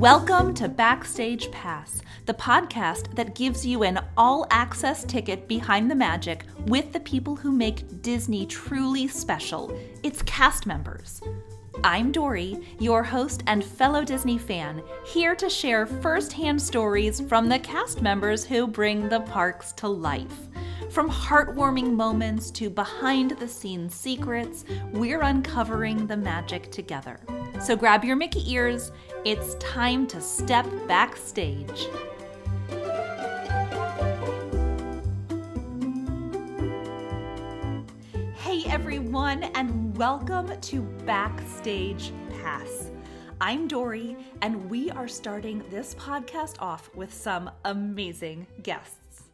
Welcome to Backstage Pass, the podcast that gives you an all-access ticket behind the magic with the people who make Disney truly special, its cast members. I'm Dory, your host and fellow Disney fan, here to share first-hand stories from the cast members who bring the parks to life. From heartwarming moments to behind-the-scenes secrets, we're uncovering the magic together. So grab your Mickey ears, it's time to step backstage. Hey everyone, and welcome to Backstage Pass. I'm Dory, and we are starting this podcast off with some amazing guests.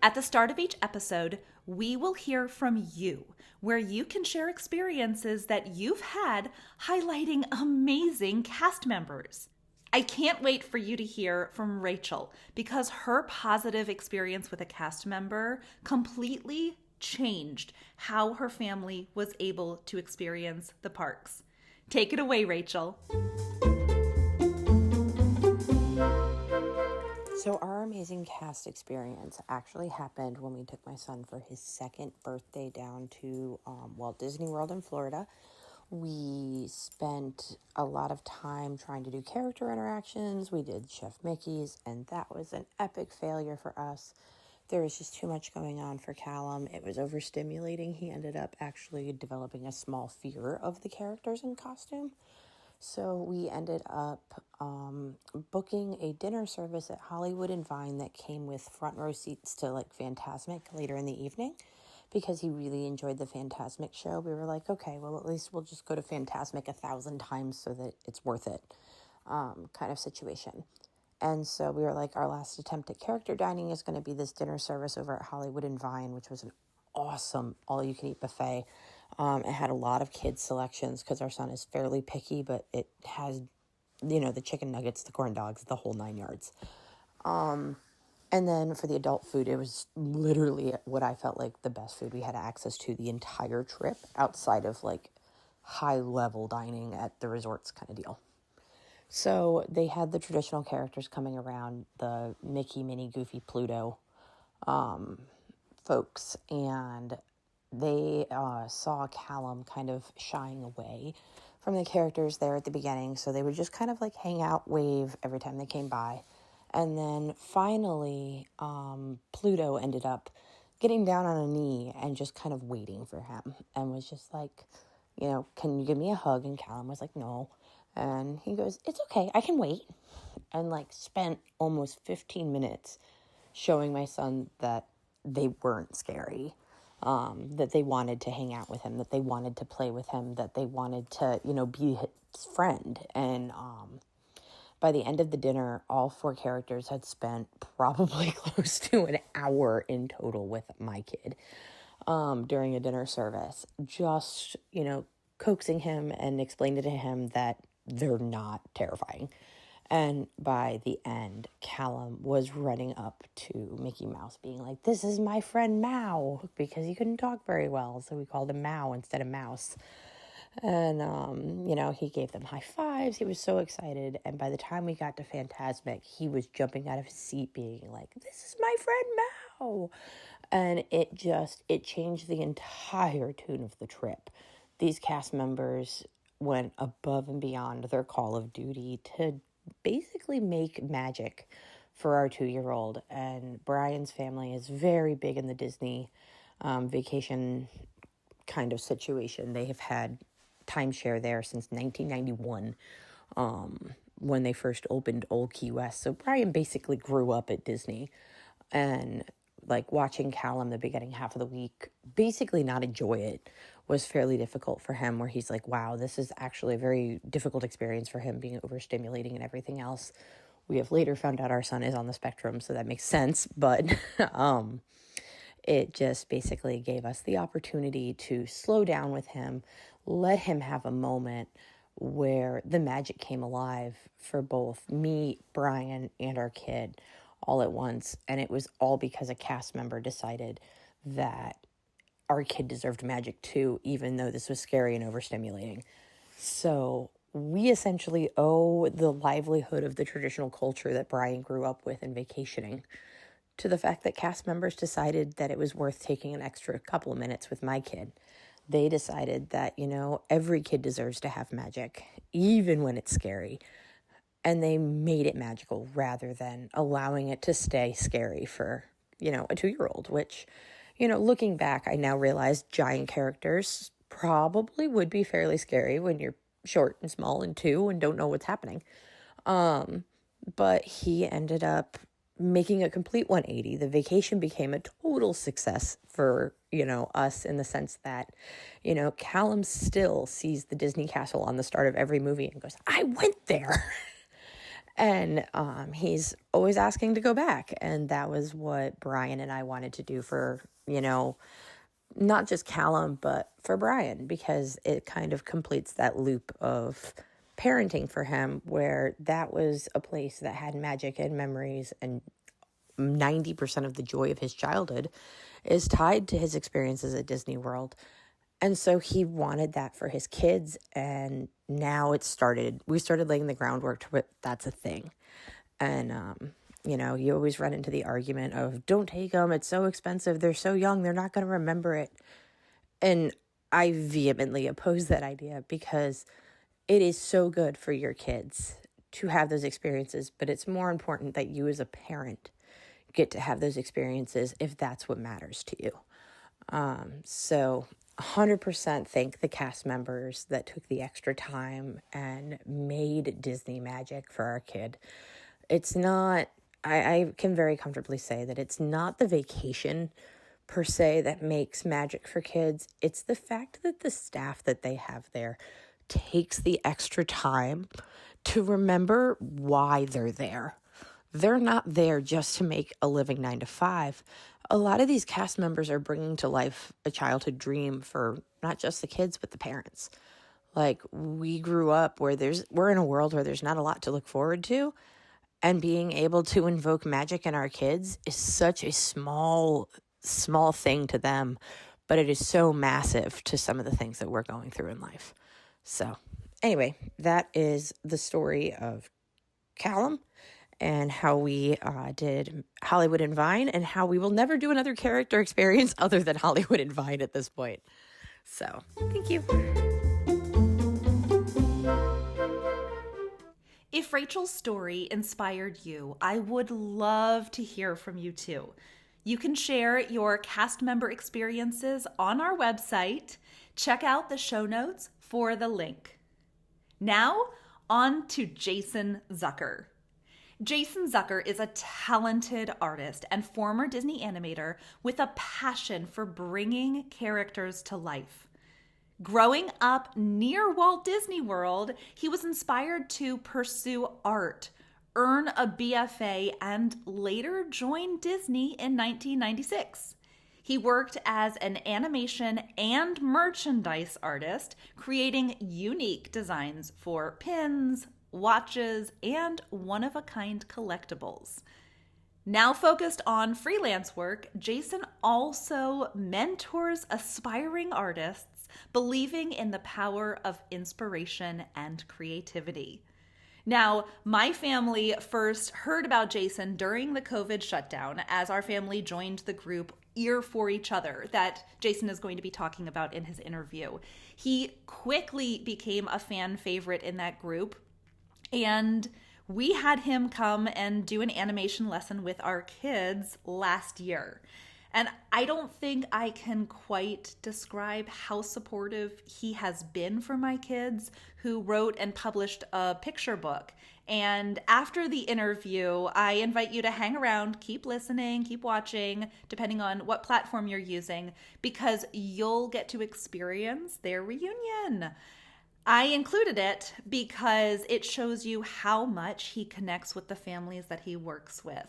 At the start of each episode, we will hear from you, where you can share experiences that you've had highlighting amazing cast members. I can't wait for you to hear from Rachel because her positive experience with a cast member completely changed how her family was able to experience the parks. Take it away, Rachel. So our amazing cast experience actually happened when we took my son for his second birthday down to Walt Disney World in Florida. We spent a lot of time trying to do character interactions. We did Chef Mickey's, and that was an epic failure for us. There was just too much going on for Callum. It was overstimulating. He ended up actually developing a small fear of the characters in costume. So we ended up booking a dinner service at Hollywood and Vine that came with front row seats to like Fantasmic later in the evening because he really enjoyed the Fantasmic show. We were like, okay, well, at least we'll just go to Fantasmic 1,000 times so that it's worth it kind of situation. And so we were like, our last attempt at character dining is going to be this dinner service over at Hollywood and Vine, which was an awesome all-you-can-eat buffet. It had a lot of kids selections because our son is fairly picky, but it has, the chicken nuggets, the corn dogs, the whole 9 yards. And then for the adult food, it was literally what I felt like the best food we had access to the entire trip outside of like high-level dining at the resorts kind of deal. So they had the traditional characters coming around, the Mickey, Minnie, Goofy, Pluto folks, and they saw Callum kind of shying away from the characters there at the beginning, so they would just kind of like hang out, wave every time they came by. And then finally, Pluto ended up getting down on a knee and just kind of waiting for him and was just like, can you give me a hug? And Callum was like, no. And he goes, it's okay, I can wait. And like spent almost 15 minutes showing my son that they weren't scary, that they wanted to hang out with him, that they wanted to play with him, that they wanted to, be his friend. And by the end of the dinner, all 4 characters had spent probably close to an hour in total with my kid during a dinner service, just, coaxing him and explaining to him that they're not terrifying. And by the end, Callum was running up to Mickey Mouse being like, this is my friend Mao, because he couldn't talk very well. So we called him Mao instead of Mouse. And, he gave them high fives. He was so excited. And by the time we got to Fantasmic, he was jumping out of his seat being like, this is my friend Mao. And it changed the entire tune of the trip. These cast members went above and beyond their call of duty to basically make magic for our 2-year-old. And Brian's family is very big in the Disney vacation kind of situation. They have had timeshare there since 1991 when they first opened Old Key West. So Brian basically grew up at Disney, and like watching Callum the beginning half of the week basically not enjoy it was fairly difficult for him, where he's like, wow, this is actually a very difficult experience for him, being overstimulating and everything else. We have later found out our son is on the spectrum, so that makes sense, but it just basically gave us the opportunity to slow down with him, let him have a moment where the magic came alive for both me, Brian, and our kid all at once. And it was all because a cast member decided that our kid deserved magic too, even though this was scary and overstimulating. So we essentially owe the livelihood of the traditional culture that Brian grew up with and vacationing to the fact that cast members decided that it was worth taking an extra couple of minutes with my kid. They decided that, every kid deserves to have magic, even when it's scary. And they made it magical rather than allowing it to stay scary for, a 2-year-old, which, looking back, I now realize giant characters probably would be fairly scary when you're short and small and 2 and don't know what's happening. But he ended up making a complete 180. The vacation became a total success for, us in the sense that, Callum still sees the Disney castle on the start of every movie and goes, I went there. And he's always asking to go back. And that was what Brian and I wanted to do for, not just Callum, but for Brian, because it kind of completes that loop of parenting for him, where that was a place that had magic and memories, and 90% of the joy of his childhood is tied to his experiences at Disney World. And so he wanted that for his kids, and now we started laying the groundwork to it. That's a thing. And, you always run into the argument of, don't take them, it's so expensive, they're so young, they're not going to remember it. And I vehemently oppose that idea, because it is so good for your kids to have those experiences, but it's more important that you as a parent get to have those experiences if that's what matters to you. So 100% thank the cast members that took the extra time and made Disney magic for our kid. It's not, I can very comfortably say that it's not the vacation per se that makes magic for kids. It's the fact that the staff that they have there takes the extra time to remember why they're there. They're not there just to make a living 9 to 5. A lot of these cast members are bringing to life a childhood dream for not just the kids, but the parents. Like, we grew up where we're in a world where there's not a lot to look forward to. And being able to invoke magic in our kids is such a small thing to them, but it is so massive to some of the things that we're going through in life. So anyway, that is the story of Callum and how we did Hollywood and Vine, and how we will never do another character experience other than Hollywood and Vine at this point. So thank you. If Rachel's story inspired you, I would love to hear from you too. You can share your cast member experiences on our website. Check out the show notes for the link. Now, on to Jason Zucker. Jason Zucker is a talented artist and former Disney animator with a passion for bringing characters to life. Growing up near Walt Disney World, he was inspired to pursue art, earn a BFA, and later join Disney in 1996. He worked as an animation and merchandise artist, creating unique designs for pins, watches, and one-of-a-kind collectibles. Now focused on freelance work, Jason also mentors aspiring artists, believing in the power of inspiration and creativity. Now, my family first heard about Jason during the COVID shutdown, as our family joined the group Ear for Each Other that Jason is going to be talking about in his interview. He quickly became a fan favorite in that group, and we had him come and do an animation lesson with our kids last year. And I don't think I can quite describe how supportive he has been for my kids, who wrote and published a picture book. And after the interview, I invite you to hang around, keep listening, keep watching, depending on what platform you're using, because you'll get to experience their reunion. I included it because it shows you how much he connects with the families that he works with.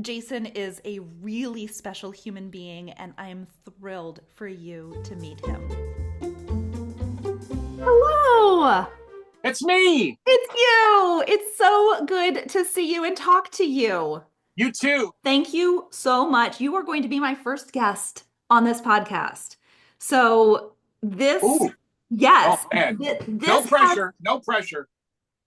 Jason is a really special human being, and I am thrilled for you to meet him. Hello! It's me! It's you! It's so good to see you and talk to you. You too. Thank you so much. You are going to be my first guest on this podcast. So this Yes. Oh man, no This has, pressure, no pressure.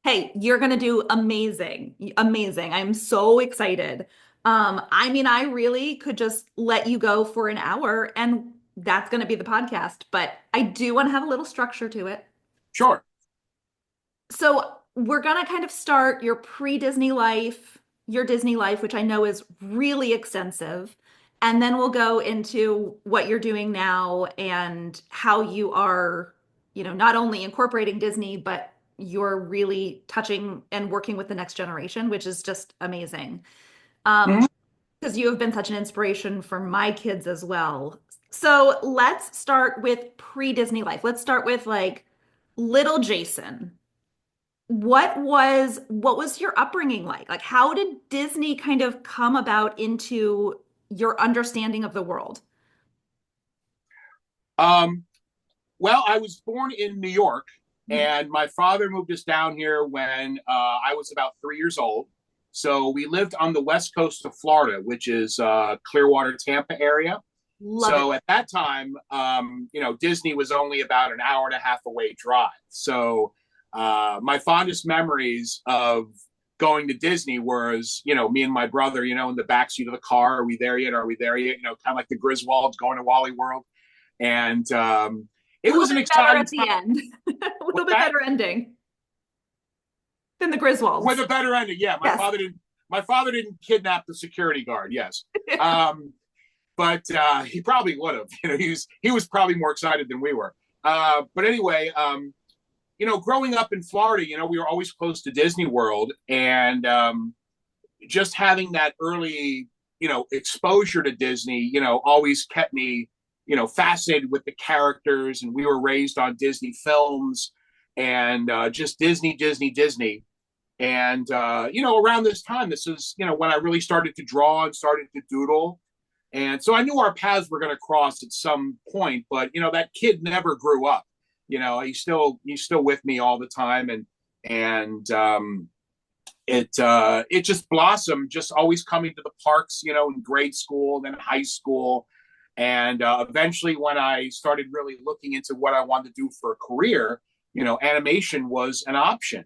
hey, you're gonna do amazing. Amazing. I'm so excited. I mean, I really could just let you go for an hour and that's gonna be the podcast, but I do want to have a little structure to it. Sure. So we're gonna kind of start your pre-Disney life, your Disney life, which I know is really extensive. And then we'll go into what you're doing now and how you are, not only incorporating Disney, but you're really touching and working with the next generation, which is just amazing. Mhm. Because you have been such an inspiration for my kids as well. So let's start with pre-Disney life. Let's start with like little Jason. What was your upbringing like? Like how did Disney kind of come about into your understanding of the world? Um, well, I was born in New York, Mhm. and my father moved us down here when I was about 3 years old. So we lived on the west coast of Florida, which is Clearwater, Tampa area. Love it. So at that time, Disney was only about an hour and a half away drive. So my fondest memories of going to Disney was, me and my brother, in the backseat of the car. Are we there yet? Are we there yet? Kind of like the Griswolds going to Wally World. And A it little was an bit better exciting at the time. end. A With little bit that, better ending than the with Griswolds. a better ending, yeah. My Yes. father didn't. My father didn't kidnap the security guard. Yes. Um, but he probably would have. He was probably more excited than we were. But anyway, growing up in Florida, we were always close to Disney World, and just having that early, exposure to Disney, always kept me, fascinated with the characters, and we were raised on Disney films and just Disney, Disney, Disney. And around this time, this is when I really started to draw and started to doodle, and so I knew our paths were going to cross at some point, but that kid never grew up. He's still with me all the time, and it just blossomed, just always coming to the parks, in grade school, then high school, and eventually when I started really looking into what I wanted to do for a career, animation was an option.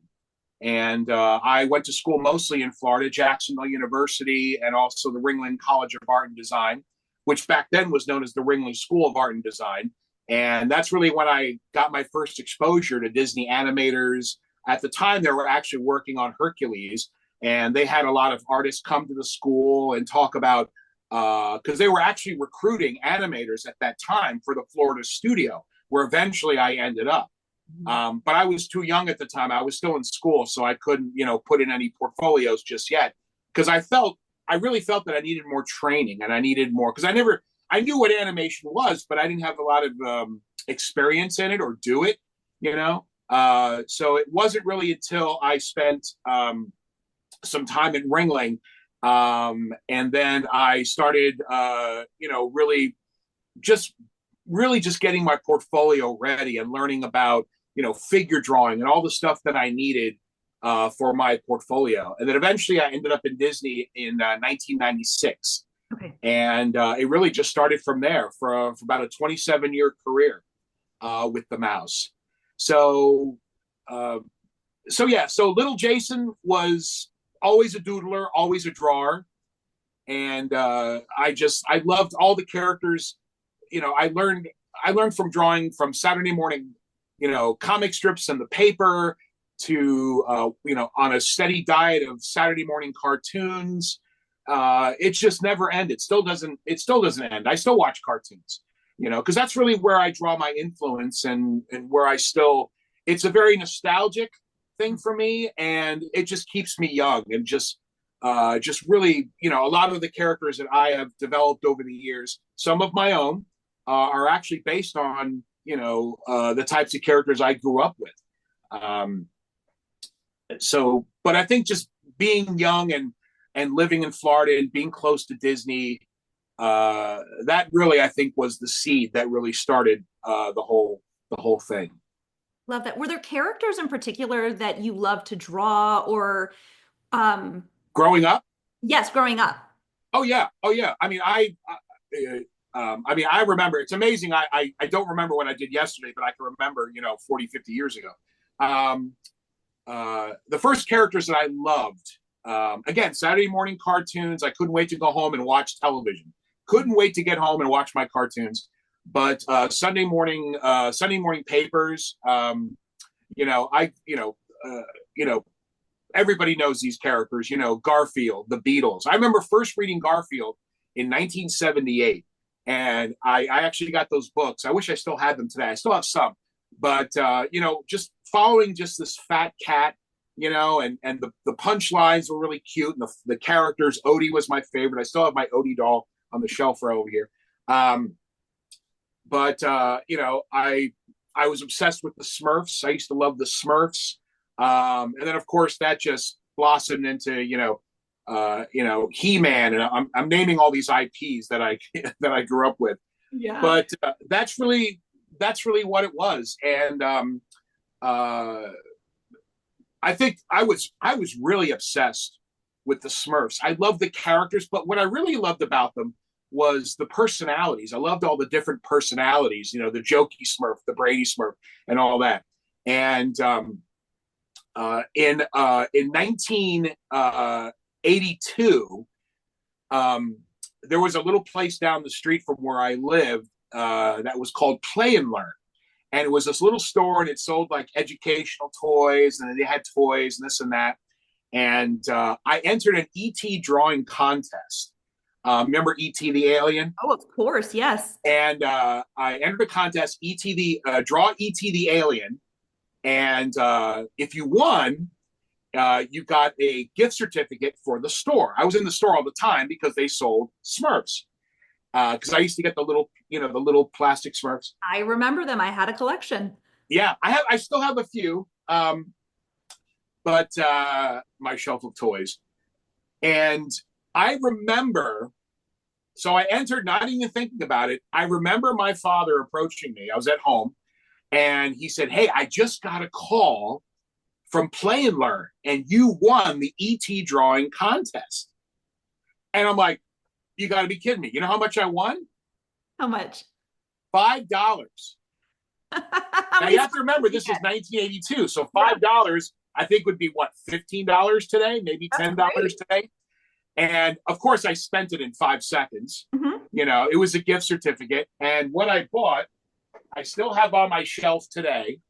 And I went to school mostly in Florida, Jacksonville University, and also the Ringling College of Art and Design, which back then was known as the Ringling School of Art and Design. And that's really when I got my first exposure to Disney animators. At the time, they were actually working on Hercules, and they had a lot of artists come to the school and talk about, because they were actually recruiting animators at that time for the Florida studio, where eventually I ended up. But I was too young at the time. I was still in school, so I couldn't, put in any portfolios just yet, because I really felt that I needed more training, and I needed more, because I knew what animation was, but I didn't have a lot of experience in it or do it, you know. So it wasn't really until I spent some time in Ringling, and then I started, just really just getting my portfolio ready and learning about figure drawing and all the stuff that I needed for my portfolio. And then eventually I ended up in Disney in 1996. Okay. And it really just started from there for about a 27-year career with the mouse. So, uh, so little Jason was always a doodler, always a drawer. And I loved all the characters. I learned from drawing from Saturday morning, comic strips and the paper to on a steady diet of Saturday morning cartoons. It just never ended. It still doesn't end. I still watch cartoons, because that's really where I draw my influence, and where I still, it's a very nostalgic thing for me, and it just keeps me young, and just really, a lot of the characters that I have developed over the years, some of my own, are actually based on, the types of characters I grew up with. Um, but I think just being young and living in Florida and being close to Disney, that really, I think, was the seed that really started the whole thing. Love that. Were there characters in particular that you love to draw or um Growing up, yes, growing up? oh yeah, oh yeah. I mean, I mean, I remember, it's amazing. I don't remember what I did yesterday, but I can remember, 40, 50 years ago. The first characters that I loved, again, Saturday morning cartoons. I couldn't wait to go home and watch television. Couldn't wait to get home and watch my cartoons. But Sunday morning papers. Everybody knows these characters. Garfield, the Beatles. I remember first reading Garfield in 1978, and I actually got those books. I wish I still had them today. I still have some, but just following just this fat cat. And the punchlines were really cute, and the characters. Odie was my favorite. I still have my Odie doll on the shelf right over here. I was obsessed with the Smurfs. I used to love the Smurfs. And then of course that just blossomed into, He-Man, and I'm naming all these IPs that I grew up with. Yeah. But that's really what it was. And I think I was really obsessed with the Smurfs. I loved the characters, but what I really loved about them was the personalities. I loved all the different personalities, the jokey Smurf, the Brady Smurf, and all that. And in 1982, there was a little place down the street from where I lived that was called Play and Learn. And it was this little store, and it sold like educational toys, and they had toys and this and that. And I entered an ET drawing contest. Remember E.T. the Alien? Oh, of course, yes. And I entered a contest, draw E.T. the Alien. And if you won, you got a gift certificate for the store. I was in the store all the time because they sold Smurfs. Because I used to get the little plastic Smurfs. I remember them. I had a collection. Yeah, I still have a few, but my shelf of toys. And I remember, so I entered, not even thinking about it. I remember my father approaching me. I was at home, and he said, "Hey, I just got a call from Play and Learn, and you won the ET drawing contest." And I'm like, you got to be kidding me. You know how much I won? How much? $5. Now you have to remember, this was 1982. So $5, I think, would be what, $15 today, maybe $10 today. And of course, I spent it in 5 seconds. Mm-hmm. It was a gift certificate. And what I bought, I still have on my shelf today.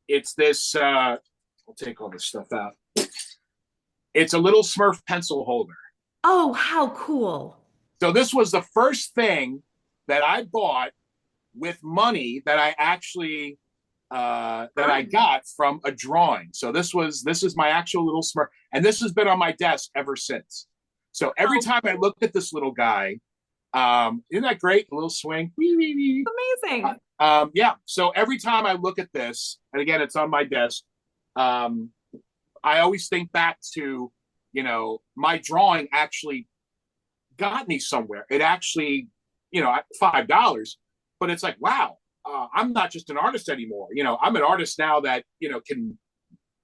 It's this, I'll take all this stuff out. It's a little Smurf pencil holder. Oh, how cool. So this was the first thing that I bought with money that I actually I got from a drawing. So this is my actual little Smurf, and this has been on my desk ever since. So every time I look at this little guy, isn't that great? A little swing. Amazing. Yeah. So every time I look at this, and again, it's on my desk, I always think back to, my drawing actually got me somewhere. It actually, $5, but it's like, wow, I'm not just an artist anymore. I'm an artist now that, can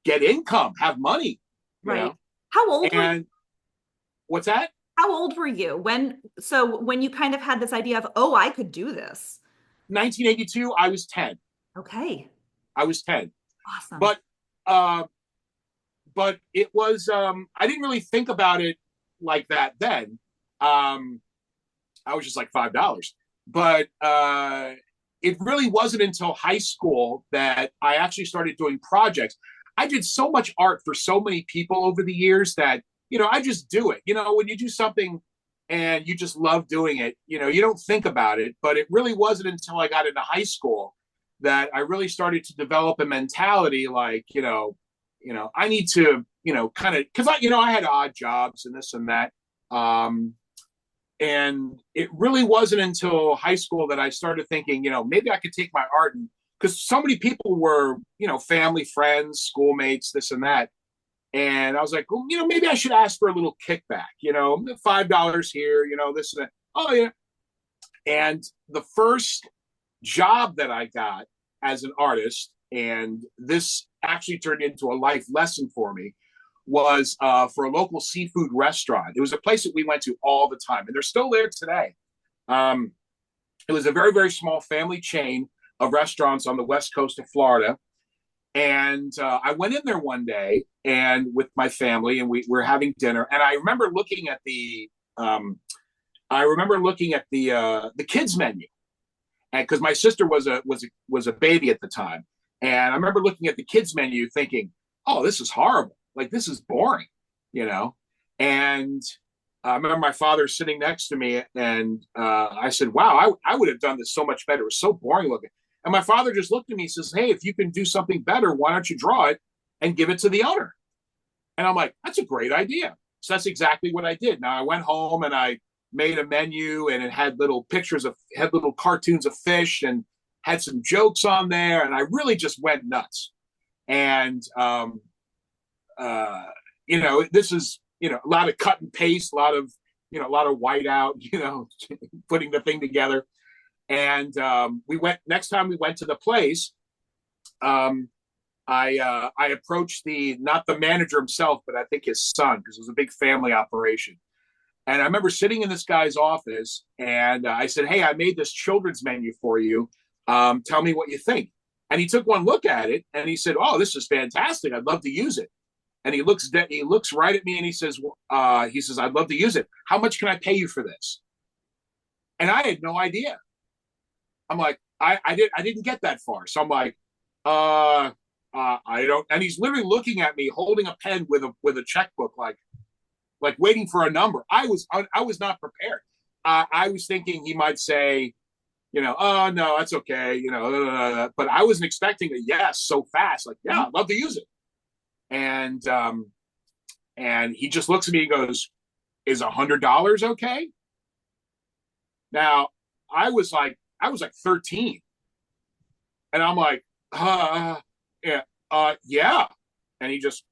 get income, have money. Right. How old were you? What's that? How old were you when you kind of had this idea of, oh, I could do this? 1982, I was 10. Okay. I was 10. Awesome. But it was, I didn't really think about it like that then. I was just like $5. But it really wasn't until high school that I actually started doing projects. I did so much art for so many people over the years that, I just do it. When you do something and you just love doing it, you don't think about it. But it really wasn't until I got into high school that I really started to develop a mentality like, I need to, kind of, because I had odd jobs and this and that. And it really wasn't until high school that I started thinking, maybe I could take my art, and because so many people were, family, friends, schoolmates, this and that. And I was like, well, maybe I should ask for a little kickback, $5 here, this and that. Oh, yeah. And the first job that I got as an artist, and this actually turned into a life lesson for me, was for a local seafood restaurant. It was a place that we went to all the time, and they're still there today. Um, it was a very, very small family chain of restaurants on the west coast of Florida. And I went in there one day and with my family, and we were having dinner. And I remember looking at the kids menu, and because my sister was a baby at the time, and I remember looking at the kids menu, thinking, "Oh, this is horrible. Like this is boring," you know. And I remember my father sitting next to me, and I said, "Wow, I would have done this so much better. It was so boring looking." And my father just looked at me and says, "Hey, if you can do something better, why don't you draw it and give it to the owner?" And I'm like, "That's a great idea." So that's exactly what I did. Now I went home and I made a menu, and it had had little cartoons of fish and had some jokes on there. And I really just went nuts. And, this is, a lot of cut and paste, a lot of whiteout, putting the thing together. And next time we went to the place, I approached not the manager himself, but I think his son, because it was a big family operation. And I remember sitting in this guy's office, and I said, "Hey, I made this children's menu for you. Tell me what you think." And he took one look at it, and he said, "Oh, this is fantastic. I'd love to use it." And he looks right at me, and he says, "I'd love to use it. How much can I pay you for this?" And I had no idea. I'm like, I didn't get that far. So I'm like, I don't. And he's literally looking at me, holding a pen with a checkbook, like waiting for a number. I was not prepared. I was thinking he might say, "Oh no, that's okay," but I wasn't expecting a yes so fast. Like, "Yeah, I'd love to use it." And he just looks at me and goes, "Is $100 okay?" Now I was like 13, and I'm like, yeah, yeah. And he just,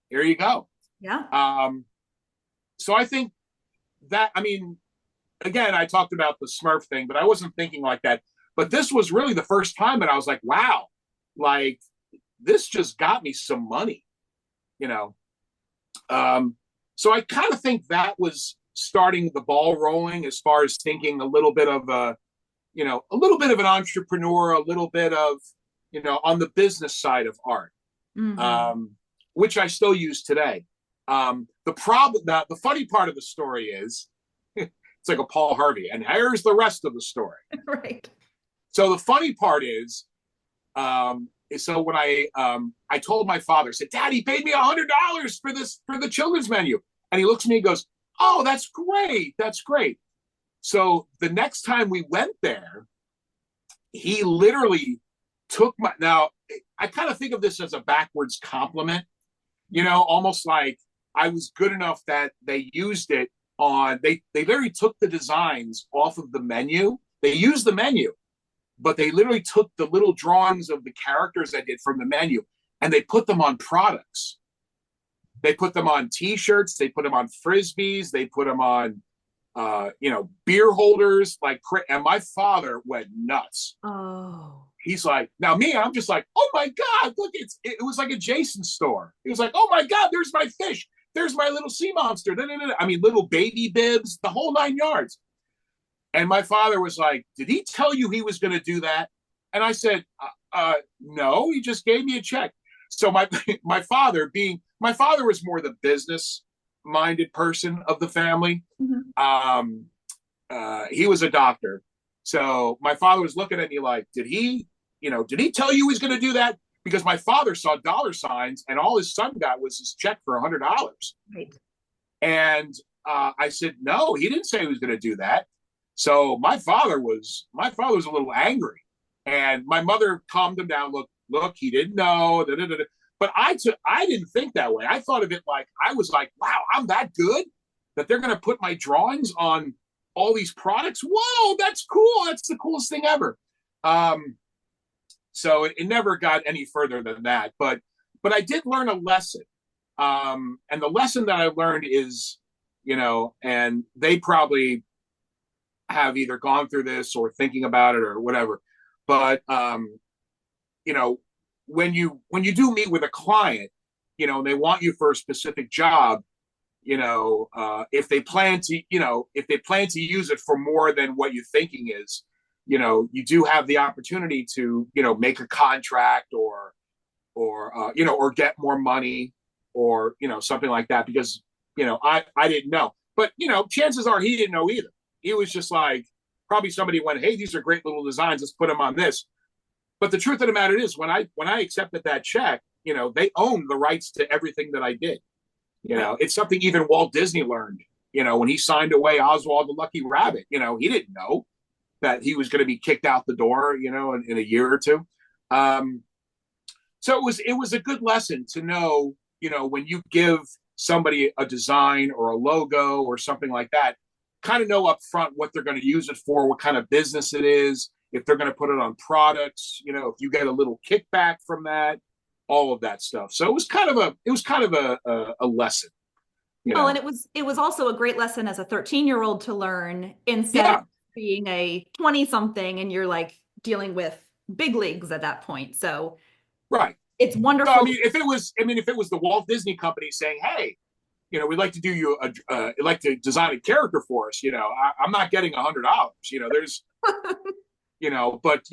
"Here you go." Yeah. So I think that, I mean, again, I talked about the Smurf thing, but I wasn't thinking like that. But this was really the first time that I was like, wow, like this just got me some money, you know? So I kind of think that was starting the ball rolling as far as thinking a little bit of a little bit of an entrepreneur, a little bit of, on the business side of art, which I still use today. The funny part of the story is it's like a Paul Harvey, and here's the rest of the story. Right. So the funny part is so when I told my father, I said, "Dad, he paid me $100 for the children's menu," and he looks at me and goes, "Oh, that's great, that's great." So the next time we went there, he literally took my. Now I kind of think of this as a backwards compliment, almost like I was good enough that they used it on. They literally took the designs off of the menu. They used the menu, but they literally took the little drawings of the characters I did from the menu, and they put them on products. They put them on T-shirts. They put them on frisbees. They put them on, beer holders. And my father went nuts. Oh. He's like, now me, I'm just like, "Oh my God, look, it was like a Jason store." He was like, "Oh my God, there's my fish. There's my little sea monster." I mean, little baby bibs, the whole 9 yards. And my father was like, "Did he tell you he was going to do that?" And I said, "No, he just gave me a check." So my father was more the business minded person of the family. He was a doctor. So my father was looking at me like, did he tell you he was going to do that? Because my father saw dollar signs, and all his son got was his check for $100. Right. And I said, "No, he didn't say he was going to do that." So my father was a little angry, and my mother calmed him down. Look, he didn't know. Da, da, da, da. But I didn't think that way. I thought of it like, I was like, wow, I'm that good that they're going to put my drawings on all these products. Whoa, that's cool. That's the coolest thing ever. So it never got any further than that. But I did learn a lesson. And the lesson that I learned is, and they probably have either gone through this or thinking about it or whatever. But, when you do meet with a client, and they want you for a specific job, if they plan to, use it for more than what your thinking is, you do have the opportunity to, make a contract or get more money or, something like that because, I didn't know. But, chances are he didn't know either. He was just like, probably somebody went, hey, these are great little designs. Let's put them on this. But the truth of the matter is when I accepted that check, they owned the rights to everything that I did. It's something even Walt Disney learned, when he signed away Oswald the Lucky Rabbit, he didn't know that he was going to be kicked out the door, in a year or two. So it was a good lesson to know, when you give somebody a design or a logo or something like that, kind of know up front what they're going to use it for, what kind of business it is, if they're going to put it on products, if you get a little kickback from that, all of that stuff. So it was kind of a lesson. Well, and it was also a great lesson as a 13-year-old to learn instead of being a 20-something and you're like dealing with big leagues at that point. So right. It's wonderful. So, if it was the Walt Disney Company saying, hey, we'd like to do you like to design a character for us, I'm not getting $100, there's, but,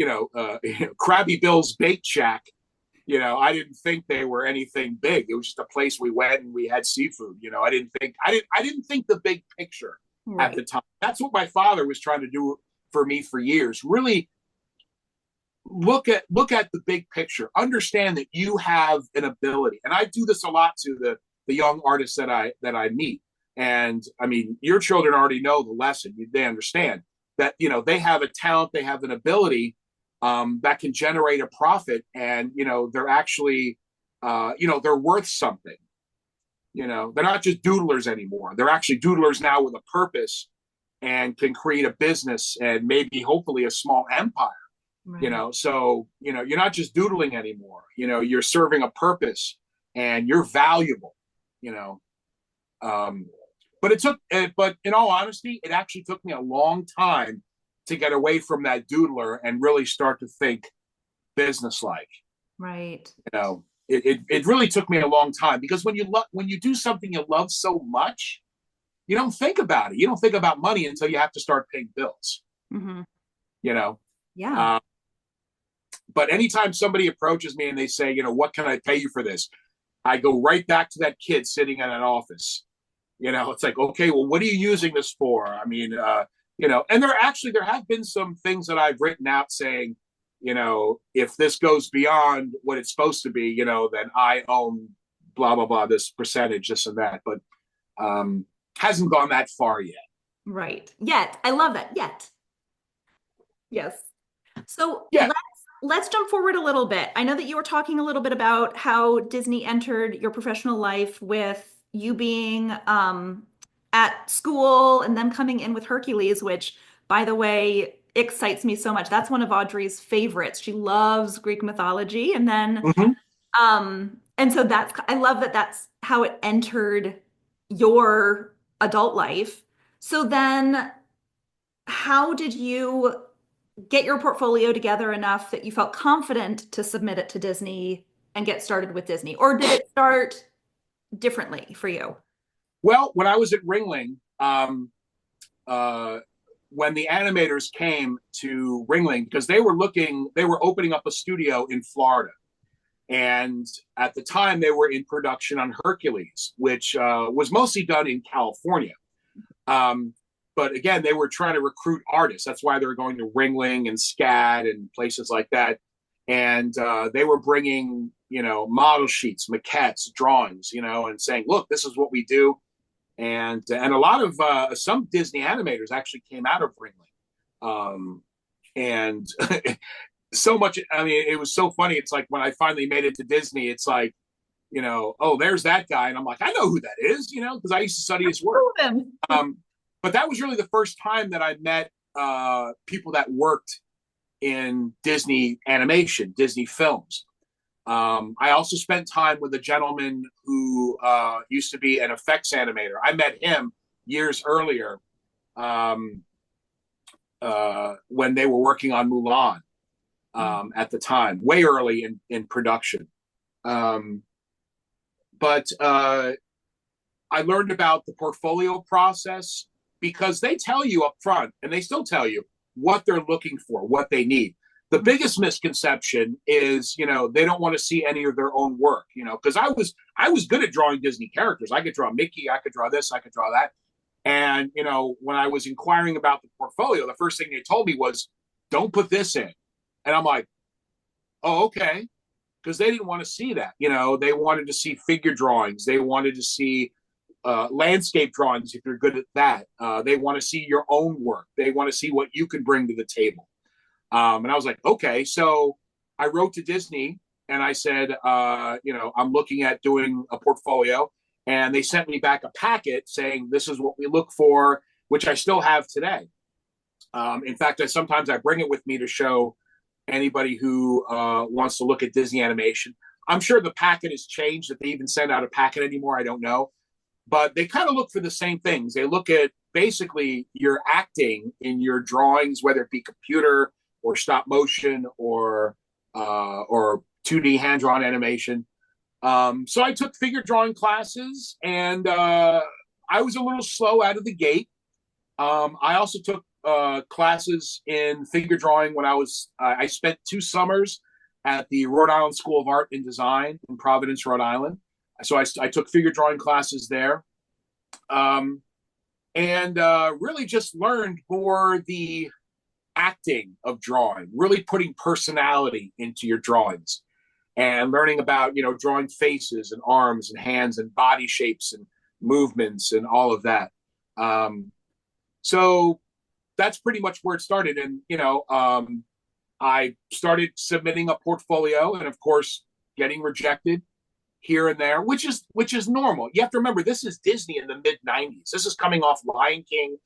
Krabby Bill's Bake Shack, I didn't think they were anything big. It was just a place we went and we had seafood. I didn't think the big picture at the time. That's what my father was trying to do for me for years. Really look at the big picture. Understand that you have an ability. And I do this a lot to the young artists that I meet. And I mean, your children already know the lesson. They understand that, they have a talent, they have an ability that can generate a profit, and they're actually they're worth something. They're not just doodlers anymore. They're actually doodlers now with a purpose and can create a business and maybe hopefully a small empire. Right. So you're not just doodling anymore. You're serving a purpose and you're valuable. But in all honesty, it actually took me a long time to get away from that doodler and really start to think business-like. Right. It really took me a long time because when you do something you love so much, you don't think about it. You don't think about money until you have to start paying bills. Mm-hmm. Yeah. But anytime somebody approaches me and they say, what can I pay you for this? I go right back to that kid sitting in an office. It's like, okay, well, what are you using this for? I mean, and there have been some things that I've written out saying, if this goes beyond what it's supposed to be, then I own blah, blah, blah, this percentage, this and that. But hasn't gone that far yet. Right. Yet. I love that. Yet. Yes. So yeah. Let's jump forward a little bit. I know that you were talking a little bit about how Disney entered your professional life with you being at school and them coming in with Hercules, which, by the way, excites me so much. That's one of Audrey's favorites. She loves Greek mythology. And then, and so I love that that's how it entered your adult life. So then how did you get your portfolio together enough that you felt confident to submit it to Disney and get started with Disney? Or did it start differently for you? Well, when I was at Ringling, when the animators came to Ringling, because they were opening up a studio in Florida. And at the time they were in production on Hercules, which was mostly done in California. But again, they were trying to recruit artists. That's why they were going to Ringling and SCAD and places like that. And they were bringing, model sheets, maquettes, drawings, and saying, look, this is what we do. And a lot of some Disney animators actually came out of Ringling. And so much, I mean, it was so funny. It's like when I finally made it to Disney, it's like, oh, there's that guy. And I'm like, I know who that is, because I used to study his work. But that was really the first time that I met people that worked in Disney animation, Disney films. I also spent time with a gentleman who used to be an effects animator. I met him years earlier when they were working on Mulan at the time, way early in production. But I learned about the portfolio process because they tell you up front, and they still tell you what they're looking for, what they need. The biggest misconception is, they don't want to see any of their own work, because I was good at drawing Disney characters. I could draw Mickey, I could draw this, I could draw that. And, when I was inquiring about the portfolio, the first thing they told me was, don't put this in. And I'm like, oh, okay. Because they didn't want to see that. They wanted to see figure drawings. They wanted to see landscape drawings if you're good at that. They want to see your own work. They want to see what you can bring to the table. And I was like, okay. So I wrote to Disney and I said, I'm looking at doing a portfolio. And they sent me back a packet saying, this is what we look for, which I still have today. In fact, sometimes I bring it with me to show anybody who wants to look at Disney animation. I'm sure the packet has changed, if they even send out a packet anymore. I don't know. But they kind of look for the same things. They look at basically your acting in your drawings, whether it be computer or stop motion or 2D hand-drawn animation. So I took figure drawing classes, and I was a little slow out of the gate. I also took classes in figure drawing when I spent 2 summers at the Rhode Island School of Art and Design in Providence, Rhode Island. So I took figure drawing classes there, and really just learned more the acting of drawing, really putting personality into your drawings, and learning about, drawing faces and arms and hands and body shapes and movements and all of that. So that's pretty much where it started. And, I started submitting a portfolio and, of course, getting rejected here and there, which is normal. You have to remember, this is Disney in the mid-90s. This is coming off Lion King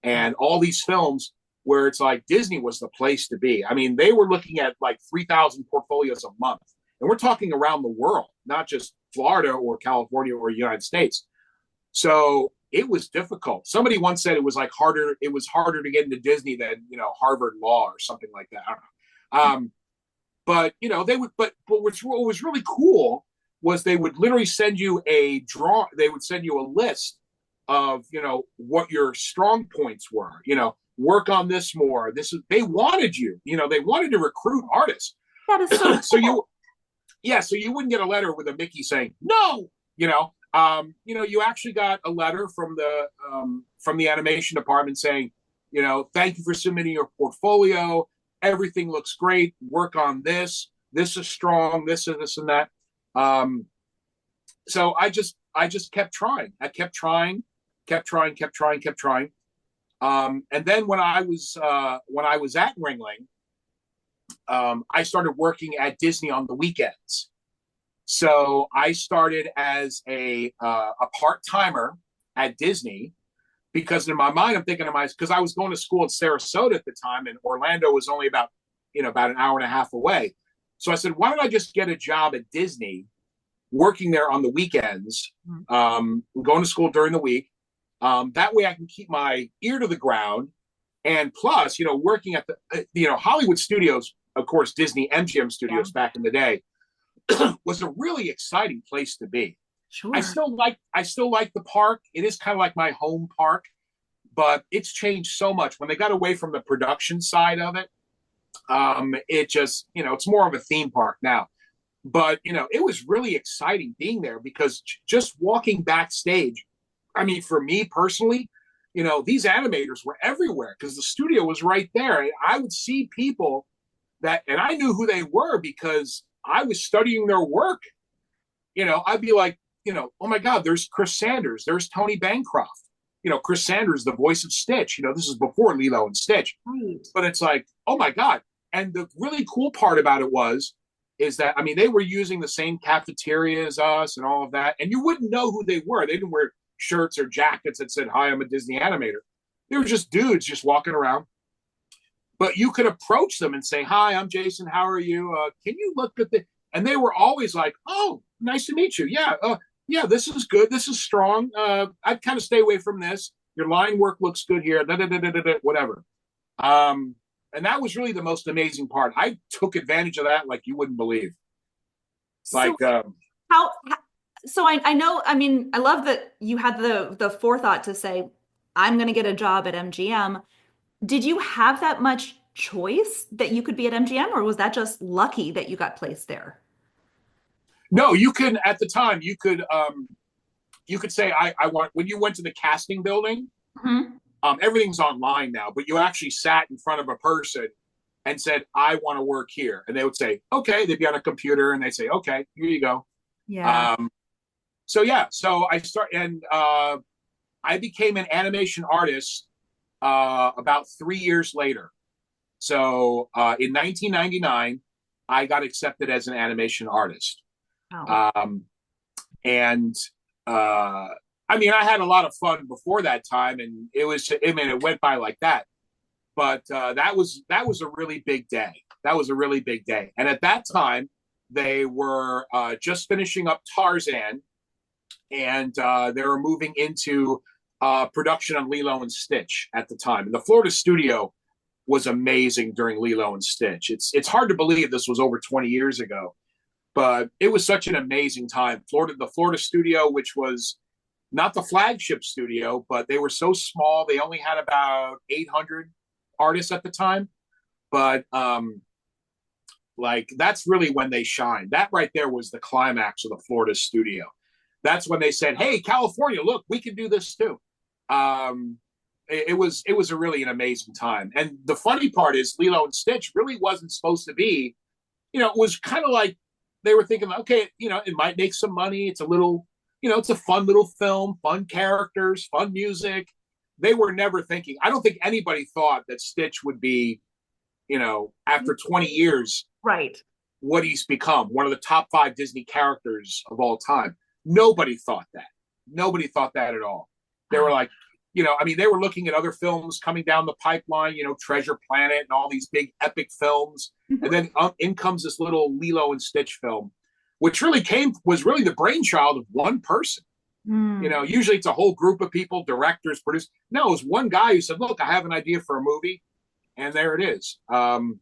and all these films where it's like Disney was the place to be. I mean, they were looking at like 3,000 portfolios a month. And we're talking around the world, not just Florida or California or United States. So it was difficult. Somebody once said it was harder to get into Disney than, Harvard Law or something like that. I don't know. But what was really cool was they would literally send you they would send you a list of, what your strong points were, work on this more. They wanted you, they wanted to recruit artists. That is so cool. So you wouldn't get a letter with a Mickey saying, no, you actually got a letter from the animation department saying, thank you for submitting your portfolio. Everything looks great. Work on this. This is strong. This and this and that. So I just kept trying. I kept trying. And then when I was at Ringling, I started working at Disney on the weekends. So I started as a part-timer at Disney, because in my mind I'm thinking to myself, because I was going to school in Sarasota at the time, and Orlando was only about an hour and a half away. So I said, why don't I just get a job at Disney, working there on the weekends, going to school during the week. That way I can keep my ear to the ground. And plus, working at the, Hollywood studios, of course, Disney MGM studios back in the day, was a really exciting place to be. Sure. I still like the park. It is kind of like my home park, but it's changed so much. When they got away from the production side of it, it just, it's more of a theme park now. But, it was really exciting being there, because just walking backstage, I mean, for me personally, these animators were everywhere because the studio was right there. I would see people and I knew who they were because I was studying their work. I'd be like, oh my God, there's Chris Sanders, there's Tony Bancroft. Chris Sanders, the voice of Stitch. This is before Lilo and Stitch. Right. But it's like, oh my God. And the really cool part about it is that, I mean, they were using the same cafeteria as us and all of that. And you wouldn't know who they were. They didn't wear shirts or jackets that said, hi, I'm a Disney animator. They were just dudes just walking around. But you could approach them and say, hi, I'm Jason. How are you? Can you look at the... And they were always like, oh, nice to meet you. Yeah, this is good. This is strong. I'd kind of stay away from this. Your line work looks good here. Whatever. And that was really the most amazing part. I took advantage of that like you wouldn't believe. So how So I know, I mean, I love that you had the forethought to say, I'm going to get a job at MGM. Did you have that much choice that you could be at MGM, or was that just lucky that you got placed there? No, you can at the time you could say I want when you went to the casting building. Mhm. Everything's online now, but you actually sat in front of a person and said, I want to work here. And they would say, okay. They'd be on a computer and they'd say, okay, here you go. Yeah. Um, so yeah, so I became an animation artist about 3 years later. So in 1999, I got accepted as an animation artist. Wow. Um, and uh, I mean, I had a lot of fun before that time, and it went by like that. But that was a really big day. That was a really big day. And at that time, they were just finishing up Tarzan, and they were moving into production on Lilo and Stitch at the time. And the Florida studio was amazing during Lilo and Stitch. It's hard to believe this was over 20 years ago, but it was such an amazing time. The Florida studio, which was not the flagship studio, but they were so small. They only had about 800 artists at the time, but like that's really when they shined. That right there was the climax of the Florida studio. That's when they said, "Hey, California, look, we can do this too." Um, it was a really an amazing time. And the funny part is, Lilo and Stitch really wasn't supposed to be. It was kind of like they were thinking, okay, it might make some money. It's a little, it's a fun little film, fun characters, fun music. They were never thinking. I don't think anybody thought that Stitch would be, after 20 years, Right. what he's become, one of the top 5 Disney characters of all time. Nobody thought that. Nobody thought that at all. They were like, I mean, they were looking at other films coming down the pipeline, Treasure Planet and all these big epic films. And then in comes this little Lilo and Stitch film, which was really the brainchild of one person. Mm. Usually it's a whole group of people, directors, producers. No, it was one guy who said, look, I have an idea for a movie. And there it is. And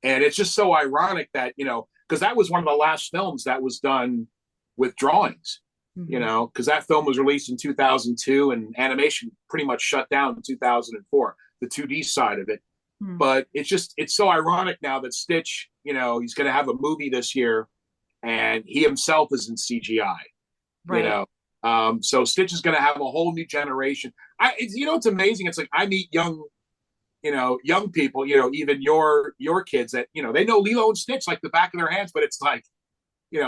it's just so ironic that, because that was one of the last films that was done with drawings, because that film was released in 2002 and animation pretty much shut down in 2004, the 2D side of it. But it's so ironic now that Stitch, he's going to have a movie this year and he himself is in CGI, Right. So Stitch is going to have a whole new generation. It's amazing. It's like I meet young people, even your kids that, they know Lilo and Stitch like the back of their hands, but it's like,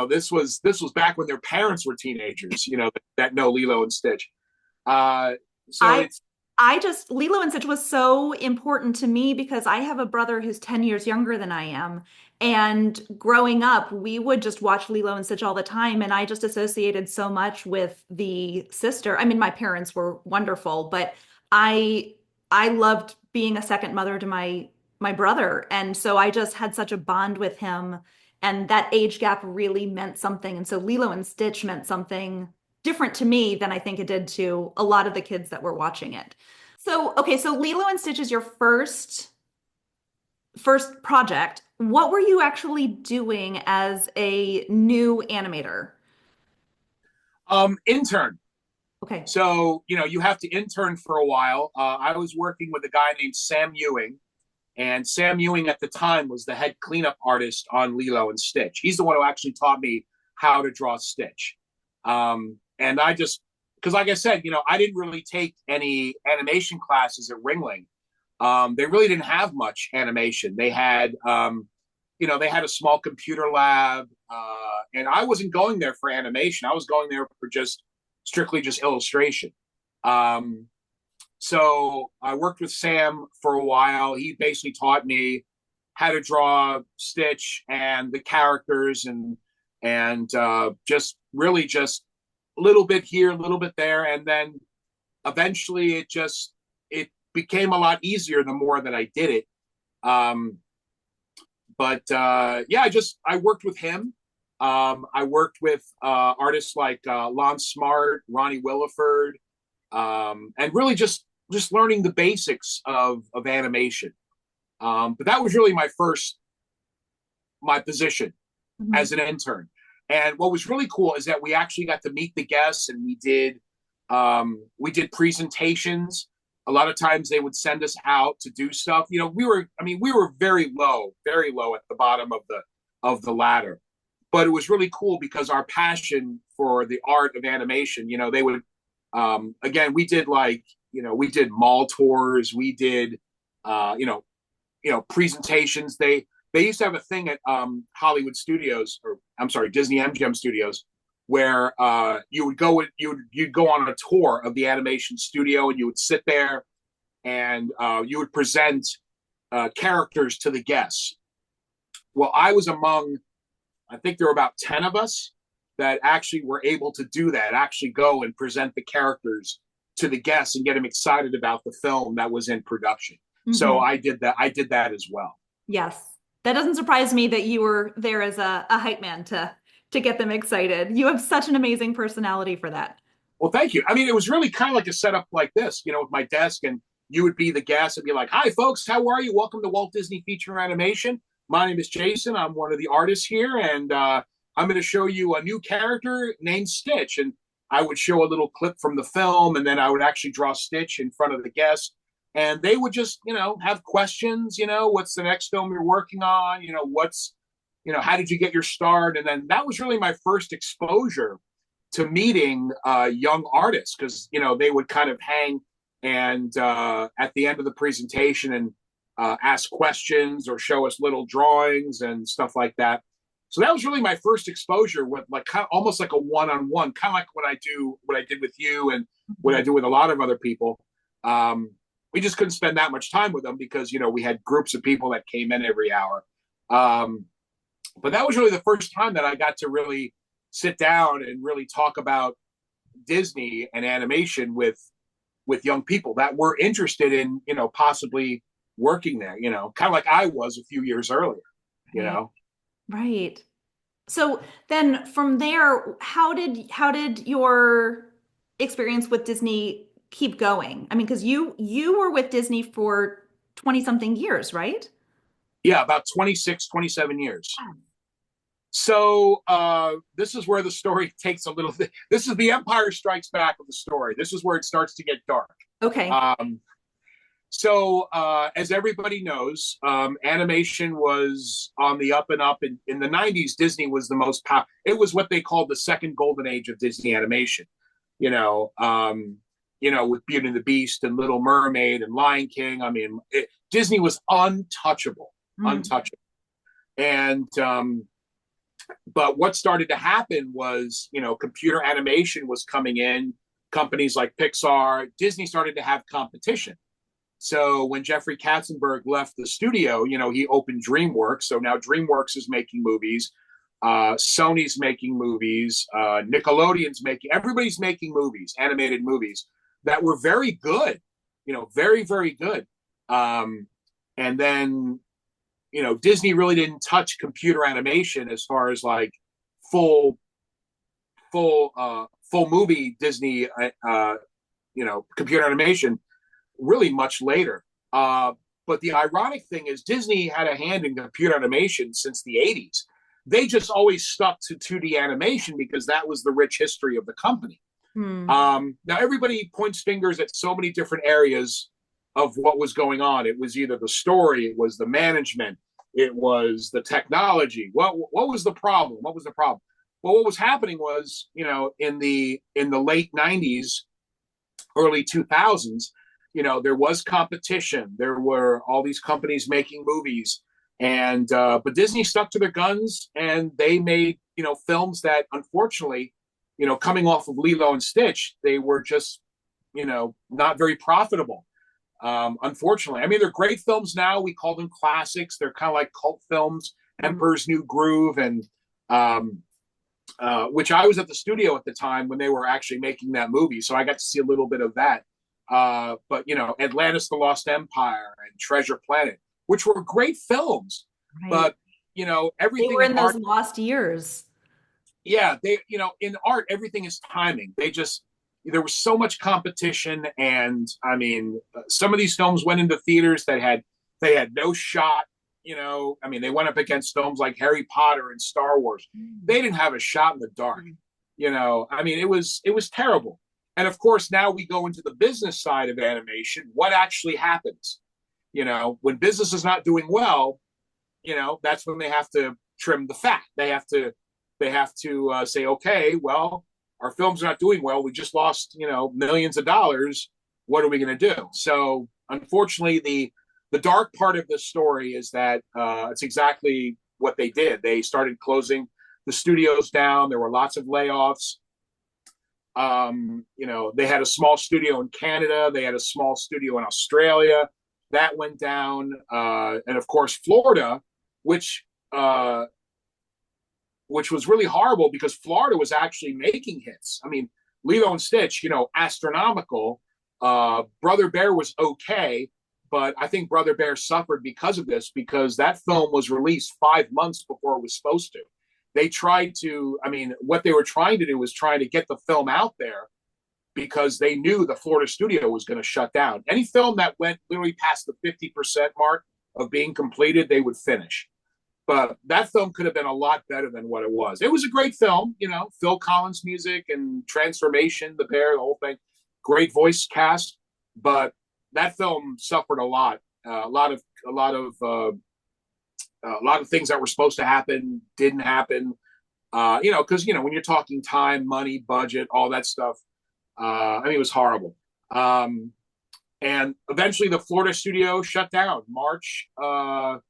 this was back when their parents were teenagers, that know Lilo and Stitch. So I it's, I just Lilo and Stitch was so important to me because I have a brother who's 10 years younger than I am. And growing up, we would just watch Lilo and Stitch all the time. And I just associated so much with the sister. I mean, my parents were wonderful, but I I loved being a second mother to my brother. And so I just had such a bond with him. And that age gap really meant something. And so Lilo and Stitch meant something different to me than I think it did to a lot of the kids that were watching it. So, okay, so Lilo and Stitch is your first project. What were you actually doing as a new animator? intern. Okay. So, you have to intern for a while. I was working with a guy named Sam Ewing, and Sam Ewing at the time was the head cleanup artist on Lilo and Stitch. He's the one who actually taught me how to draw Stitch. And because like I said, I didn't really take any animation classes at Ringling. They really didn't have much animation. They had a small computer lab, and I wasn't going there for animation. I was going there for strictly just illustration. So I worked with Sam for a while. He basically taught me how to draw Stitch and the characters, and just a little bit here, a little bit there, and then eventually it became a lot easier the more that I did it. But I worked with him. I worked with artists like Lon Smart, Ronnie Williford, and really just learning the basics of animation. But that was really my position Mhm. as an intern. And what was really cool is that we actually got to meet the guests, and we did presentations. A lot of times they would send us out to do stuff. We were very low at the bottom of the ladder. But it was really cool because our passion for the art of animation, they would, again, we did we did mall tours, we did, presentations. They used to have a thing at Hollywood Studios, or I'm sorry, Disney MGM Studios, where you'd go on a tour of the animation studio, and you would sit there and you would present characters to the guests. Well, I was among, I think there were about 10 of us that actually were able to do that, actually go and present the characters to the guests and get them excited about the film that was in production. Mm-hmm. So I did that as well. Yes. That doesn't surprise me that you were there as a hype man to get them excited. You have such an amazing personality for that. Well, thank you. I mean, it was really kind of like a setup like this, with my desk, and you would be the guest and be like, "Hi, folks, how are you? Welcome to Walt Disney Feature Animation. My name is Jason. I'm one of the artists here, and I'm going to show you a new character named Stitch." And I would show a little clip from the film, and then I would actually draw Stitch in front of the guest. And they would just, have questions, what's the next film you're working on? How did you get your start? And then that was really my first exposure to meeting young artists, because, they would kind of hang and at the end of the presentation and ask questions or show us little drawings and stuff like that. So that was really my first exposure with almost like a one-on-one, kind of like what I did with you and what I do with a lot of other people. We just couldn't spend that much time with them because, we had groups of people that came in every hour. But that was really the first time that I got to really sit down and really talk about Disney and animation with young people that were interested in, possibly working there, kind of like I was a few years earlier, Right. So then from there, how did your experience with Disney keep going? I mean, because you were with Disney for 20 something years, right? Yeah, about 26, 27 years. So this is where the story takes a little bit. This is the Empire Strikes Back of the story. This is where it starts to get dark. Okay. So as everybody knows, animation was on the up and up. In the 90s, Disney was the most powerful. It was what they called the second golden age of Disney animation. With Beauty and the Beast and Little Mermaid and Lion King. I mean, Disney was untouchable. And but what started to happen was, computer animation was coming in. Companies like Pixar, Disney started to have competition. So when Jeffrey Katzenberg left the studio, he opened DreamWorks. So now DreamWorks is making movies. Sony's making movies. Nickelodeon's everybody's making movies, animated movies that were very good, very, very good. And then, Disney really didn't touch computer animation as far as like full movie Disney, computer animation really much later. But the ironic thing is Disney had a hand in computer animation since the 80s. They just always stuck to 2D animation because that was the rich history of the company. Now everybody points fingers at so many different areas of what was going on. It was either the story, it was the management, it was the technology. What was the problem? What was the problem? Well, what was happening was, in the late 90s, early 2000s, there was competition. There were all these companies making movies, and but Disney stuck to their guns, and they made films that, unfortunately, coming off of Lilo and Stitch, they were just not very profitable. Unfortunately, I mean, they're great films now. We call them classics. They're kind of like cult films. Emperor's New Groove, and which I was at the studio at the time when they were actually making that movie, so I got to see a little bit of that. But Atlantis: The Lost Empire and Treasure Planet, which were great films, right. But everything they were in those lost years. Yeah, they in art everything is timing. There was so much competition, and I mean, some of these films went into theaters that had no shot. I mean, they went up against films like Harry Potter and Star Wars. They didn't have a shot in the dark. I mean, it was terrible. And of course, now we go into the business side of animation. What actually happens? When business is not doing well, that's when they have to trim the fat. They have to say, okay, well, our film's not doing well. We just lost, millions of dollars. What are we going to do? So unfortunately, the dark part of this story is that it's exactly what they did. They started closing the studios down. There were lots of layoffs. They had a small studio in Canada. They had a small studio in Australia. That went down. And of course, Florida, which was really horrible because Florida was actually making hits. I mean, Lilo and Stitch, astronomical. Brother Bear was okay, but I think Brother Bear suffered because of this, because that film was released 5 months before it was supposed to. What they were trying to do was trying to get the film out there because they knew the Florida studio was going to shut down. Any film that went literally past the 50% mark of being completed, they would finish. But that film could have been a lot better than what it was. It was a great film, Phil Collins music and transformation, the bear, the whole thing. Great voice cast, but that film suffered a lot. A lot of things that were supposed to happen didn't happen. Because when you're talking time, money, budget, all that stuff, it was horrible. And eventually, the Florida studio shut down March of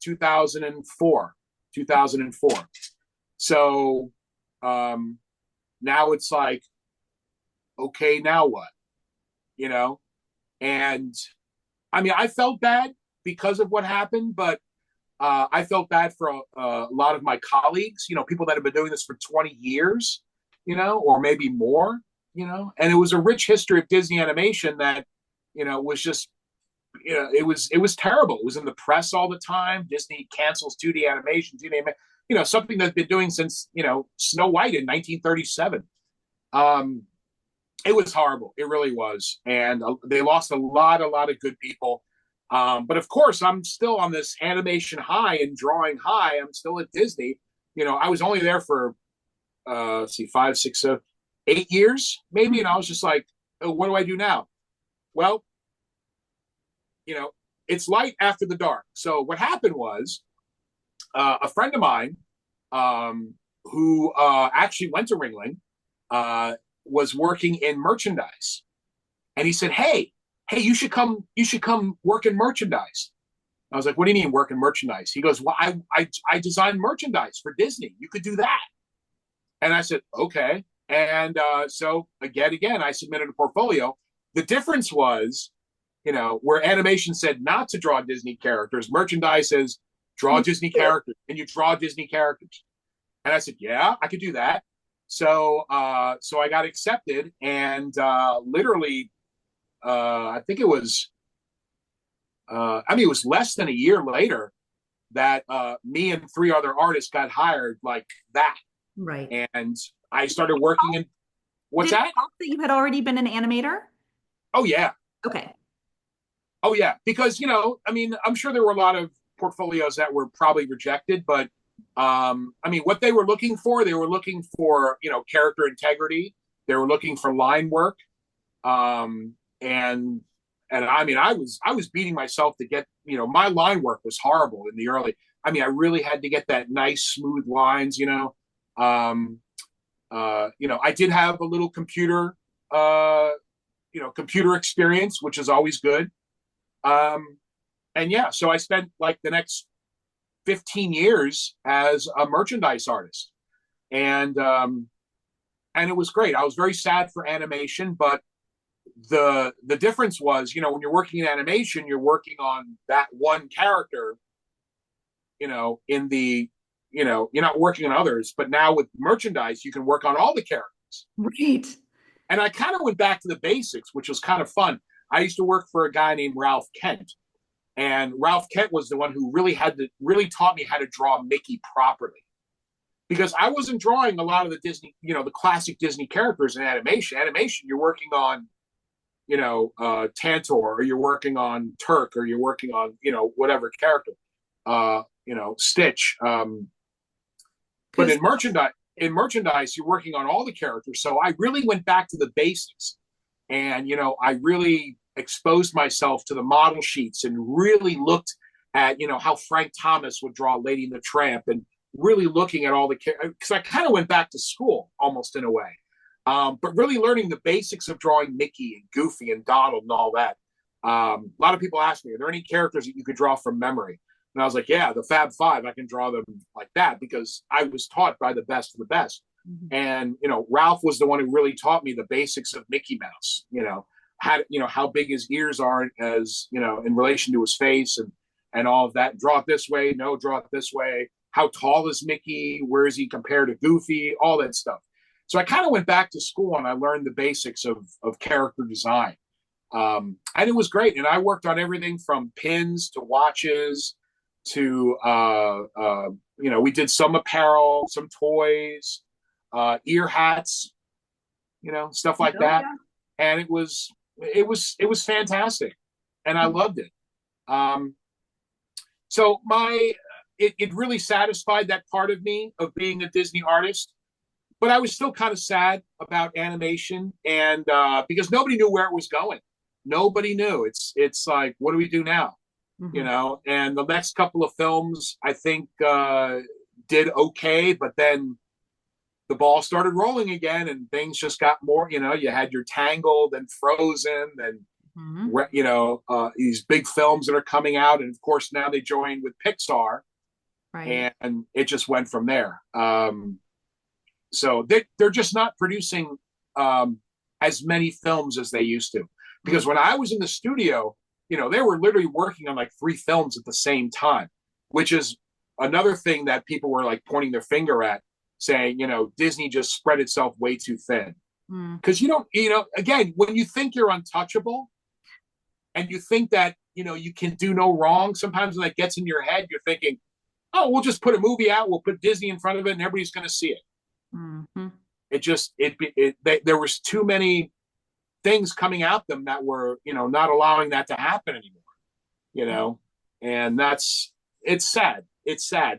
2004. So now it's like, okay, now what? And I felt bad because of what happened, but I felt bad for a lot of my colleagues, people that have been doing this for 20 years, or maybe more, and it was a rich history of Disney animation that, was just, it was terrible. It was in the press all the time. Disney cancels 2D animation, something that's been doing since, Snow White in 1937. It was horrible. It really was. And they lost a lot of good people. But of course, I'm still on this animation high and drawing high. I'm still at Disney. I was only there for, 5, 6, 8 years, maybe. And I was just like, oh, what do I do now? Well, it's light after the dark. So what happened was a friend of mine who actually went to Ringling was working in merchandise. And he said, hey, you should come work in merchandise. I was like, what do you mean work in merchandise? He goes, well, I designed merchandise for Disney. You could do that. And I said, okay. And so again, I submitted a portfolio. The difference was, where animation said not to draw Disney characters, merchandise says draw Disney characters, and you draw Disney characters. And I said, yeah, I could do that. So I got accepted, and literally, I think it was, it was less than a year later that me and 3 other artists got hired like that. Right. And I started working in, what's that? That you had already been an animator? Oh, yeah. Okay. Oh, yeah. Because, I'm sure there were a lot of portfolios that were probably rejected, but what they were looking for, character integrity. They were looking for line work. And I was beating myself to get, my line work was horrible in the early. I really had to get that nice, smooth lines, I did have a little computer experience, which is always good. So I spent like the next 15 years as a merchandise artist, and it was great. I was very sad for animation, but the difference was, when you're working in animation, you're working on that one character, you're not working on others. But now with merchandise, you can work on all the characters. Right. And I kind of went back to the basics, which was kind of fun. I used to work for a guy named Ralph Kent. And Ralph Kent was the one who really taught me how to draw Mickey properly. Because I wasn't drawing a lot of the Disney, the classic Disney characters in animation. Animation, you're working on, Tantor, or you're working on Turk, or you're working on, whatever character. Stitch. But Because in merchandise, you're working on all the characters. So I really went back to the basics, and I really exposed myself to the model sheets and really looked at how Frank Thomas would draw Lady and the Tramp, and really looking at all the characters, because I kind of went back to school almost in a way, but really learning the basics of drawing Mickey and Goofy and Donald and all that. A lot of people ask me, are there any characters that you could draw from memory? And I was like, yeah, the Fab Five, I can draw them like that because I was taught by the best of the best. Mm-hmm. And, Ralph was the one who really taught me the basics of Mickey Mouse, how big his ears are as, in relation to his face, and all of that. Draw it this way. No, draw it this way. How tall is Mickey? Where is he compared to Goofy? All that stuff. So I kind of went back to school and I learned the basics of character design. And it was great. And I worked on everything from pins to watches to, we did some apparel, some toys, ear hats, stuff like that. Yeah. And it was fantastic. And I loved it. So it really satisfied that part of me of being a Disney artist, but I was still kind of sad about animation, and because nobody knew where it was going. Nobody knew. It's like, what do we do now? Mm-hmm. And the next couple of films, I think, did okay, but then the ball started rolling again, and things just got more. You had your Tangled and Frozen, and mm-hmm. These big films that are coming out, and of course now they joined with Pixar, right? And it just went from there. So they're just not producing as many films as they used to. Because when I was in the studio, they were literally working on like 3 films at the same time, which is another thing that people were like pointing their finger at, saying, Disney just spread itself way too thin. Because again, when you think you're untouchable and you think that, you can do no wrong, sometimes when that gets in your head, you're thinking, oh, we'll just put a movie out, we'll put Disney in front of it, and everybody's going to see it. Mm-hmm. There was too many things coming at them that were, not allowing that to happen anymore, and it's sad.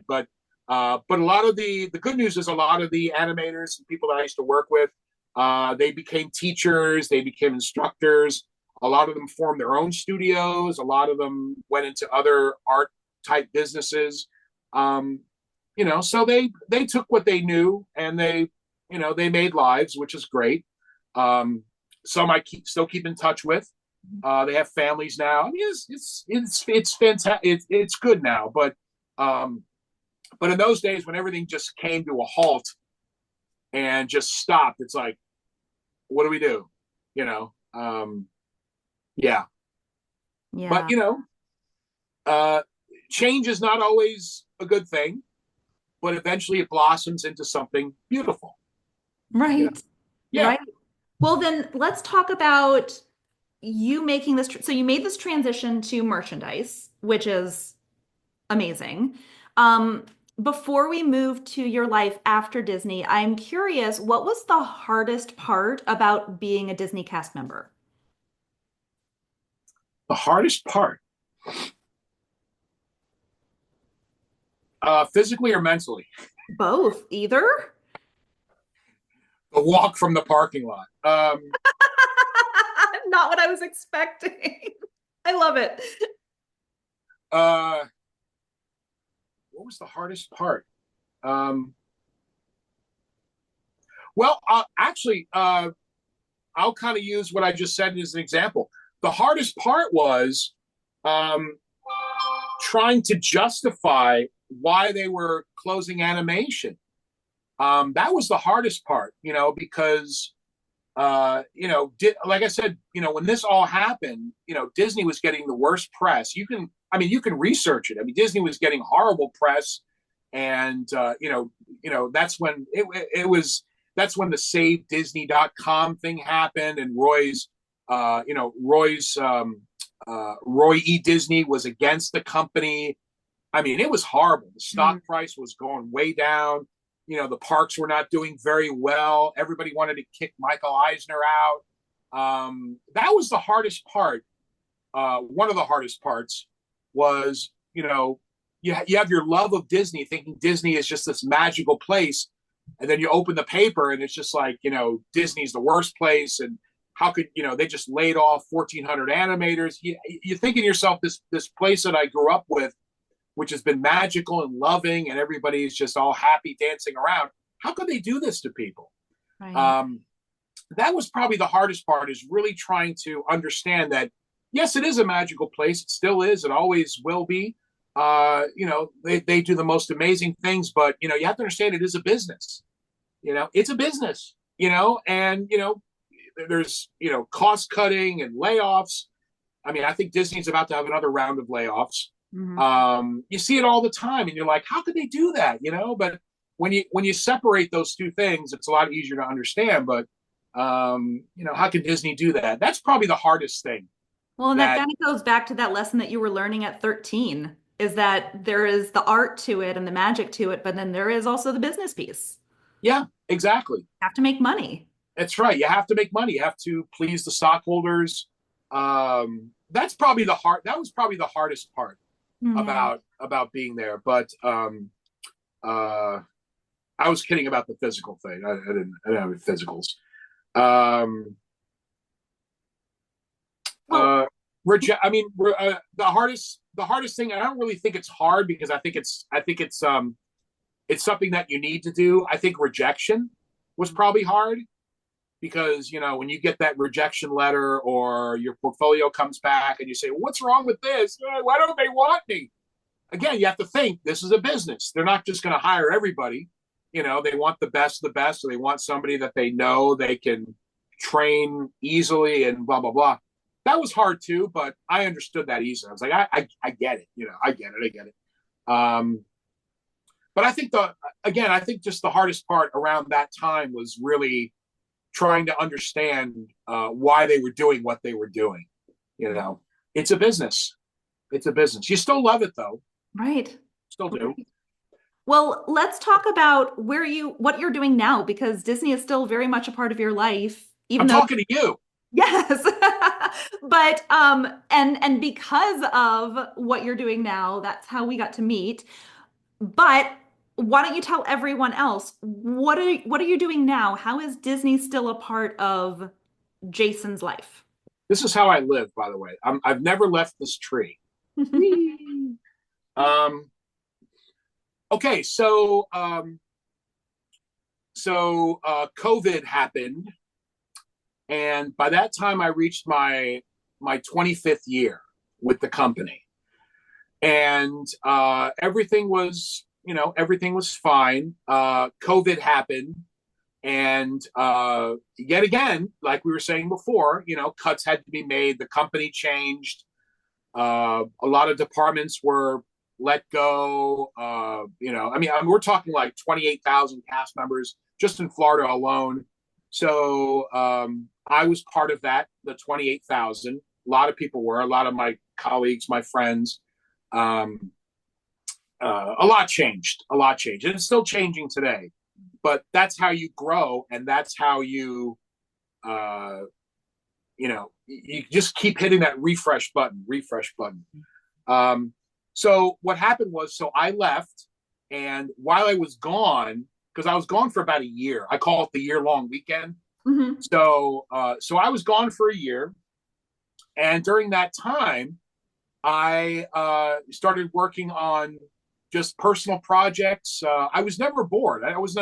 But a lot of the good news is a lot of the animators and people that I used to work with, they became teachers, they became instructors. A lot of them formed their own studios. A lot of them went into other art type businesses. So they took what they knew and they made lives, which is great. Some I still keep in touch with. They have families now. I mean, it's fantastic. It's good now, but in those days when everything just came to a halt and just stopped, it's like, what do we do? Yeah. But change is not always a good thing, but eventually it blossoms into something beautiful. Right. Yeah. Right. Well, then let's talk about you making this. So you made this transition to merchandise, which is amazing. Before we move to your life after Disney, I'm curious, what was the hardest part about being a Disney cast member? The hardest part? Physically or mentally? Both, either. The walk from the parking lot. Not what I was expecting. I love it. What was the hardest part? Well, actually, I'll kind of use what I just said as an example. The hardest part was trying to justify why they were closing animation. That was the hardest part, because, like I said, when this all happened, Disney was getting the worst press. You can research it. I mean, Disney was getting horrible press, and that's when that's when the SaveDisney.com thing happened, and Roy E. Disney was against the company. I mean, it was horrible. The stock price was going way down. The parks were not doing very well. Everybody wanted to kick Michael Eisner out. That was the hardest part. One of the hardest parts was, you have your love of Disney, thinking Disney is just this magical place, and then you open the paper and it's just like, Disney's the worst place, and how could they just laid off 1,400 animators? You think in yourself, this place that I grew up with, which has been magical and loving, and everybody's just all happy dancing around. How could they do this to people? Right. That was probably the hardest part, is really trying to understand that, yes, it is a magical place. It still is. It always will be. They do the most amazing things, but, you have to understand it is a business. It's a business, and, there's, cost cutting and layoffs. I mean, I think Disney's about to have another round of layoffs. Mm-hmm. You see it all the time, and you're like, how could they do that? But when you separate those two things, it's a lot easier to understand. But how can Disney do that? That's probably the hardest thing. Well, and that kind of goes back to that lesson that you were learning at 13, is that there is the art to it and the magic to it, but then there is also the business piece. Yeah, exactly. You have to make money. That's right. You have to make money. You have to please the stockholders. That was probably the hardest part about being there. But I was kidding about the physical thing. I didn't have physicals. The hardest thing. I don't really think it's hard, because I think it's something that you need to do. I think rejection was probably hard, because when you get that rejection letter, or your portfolio comes back and you say, well, what's wrong with this? Why don't they want me? Again, you have to think, this is a business. They're not just going to hire everybody. They want the best of the best, or they want somebody that they know they can train easily, and blah, blah, blah. That was hard too, but I understood that easily. I was like, I get it. I get it. But I think just the hardest part around that time was really trying to understand why they were doing what they were doing. It's a business. You still love it, though. Right. Still do. Right. Well, let's talk about what you're doing now, because Disney is still very much a part of your life. I'm talking to you. Yes. But and because of what you're doing now, that's how we got to meet. But why don't you tell everyone else, what are you doing now? How is Disney still a part of Jason's life? This is how I live, by the way. I've never left this tree. Okay, so COVID happened, and by that time I reached my 25th year with the company, and everything was fine. COVID happened, and yet again, like we were saying before, cuts had to be made. The company changed. A lot of departments were let go. We're talking like 28,000 cast members just in Florida alone. So I was part of that, the 28,000. A lot of people were, a lot of my colleagues, my friends. A lot changed, and it's still changing today. But that's how you grow, and that's how you you just keep hitting that refresh button. So what happened was, I left, and while I was gone, because I was gone for about a year, I call it the year-long weekend. Mm-hmm. So I was gone for a year, and during that time, I started working on just personal projects. I was never bored. I was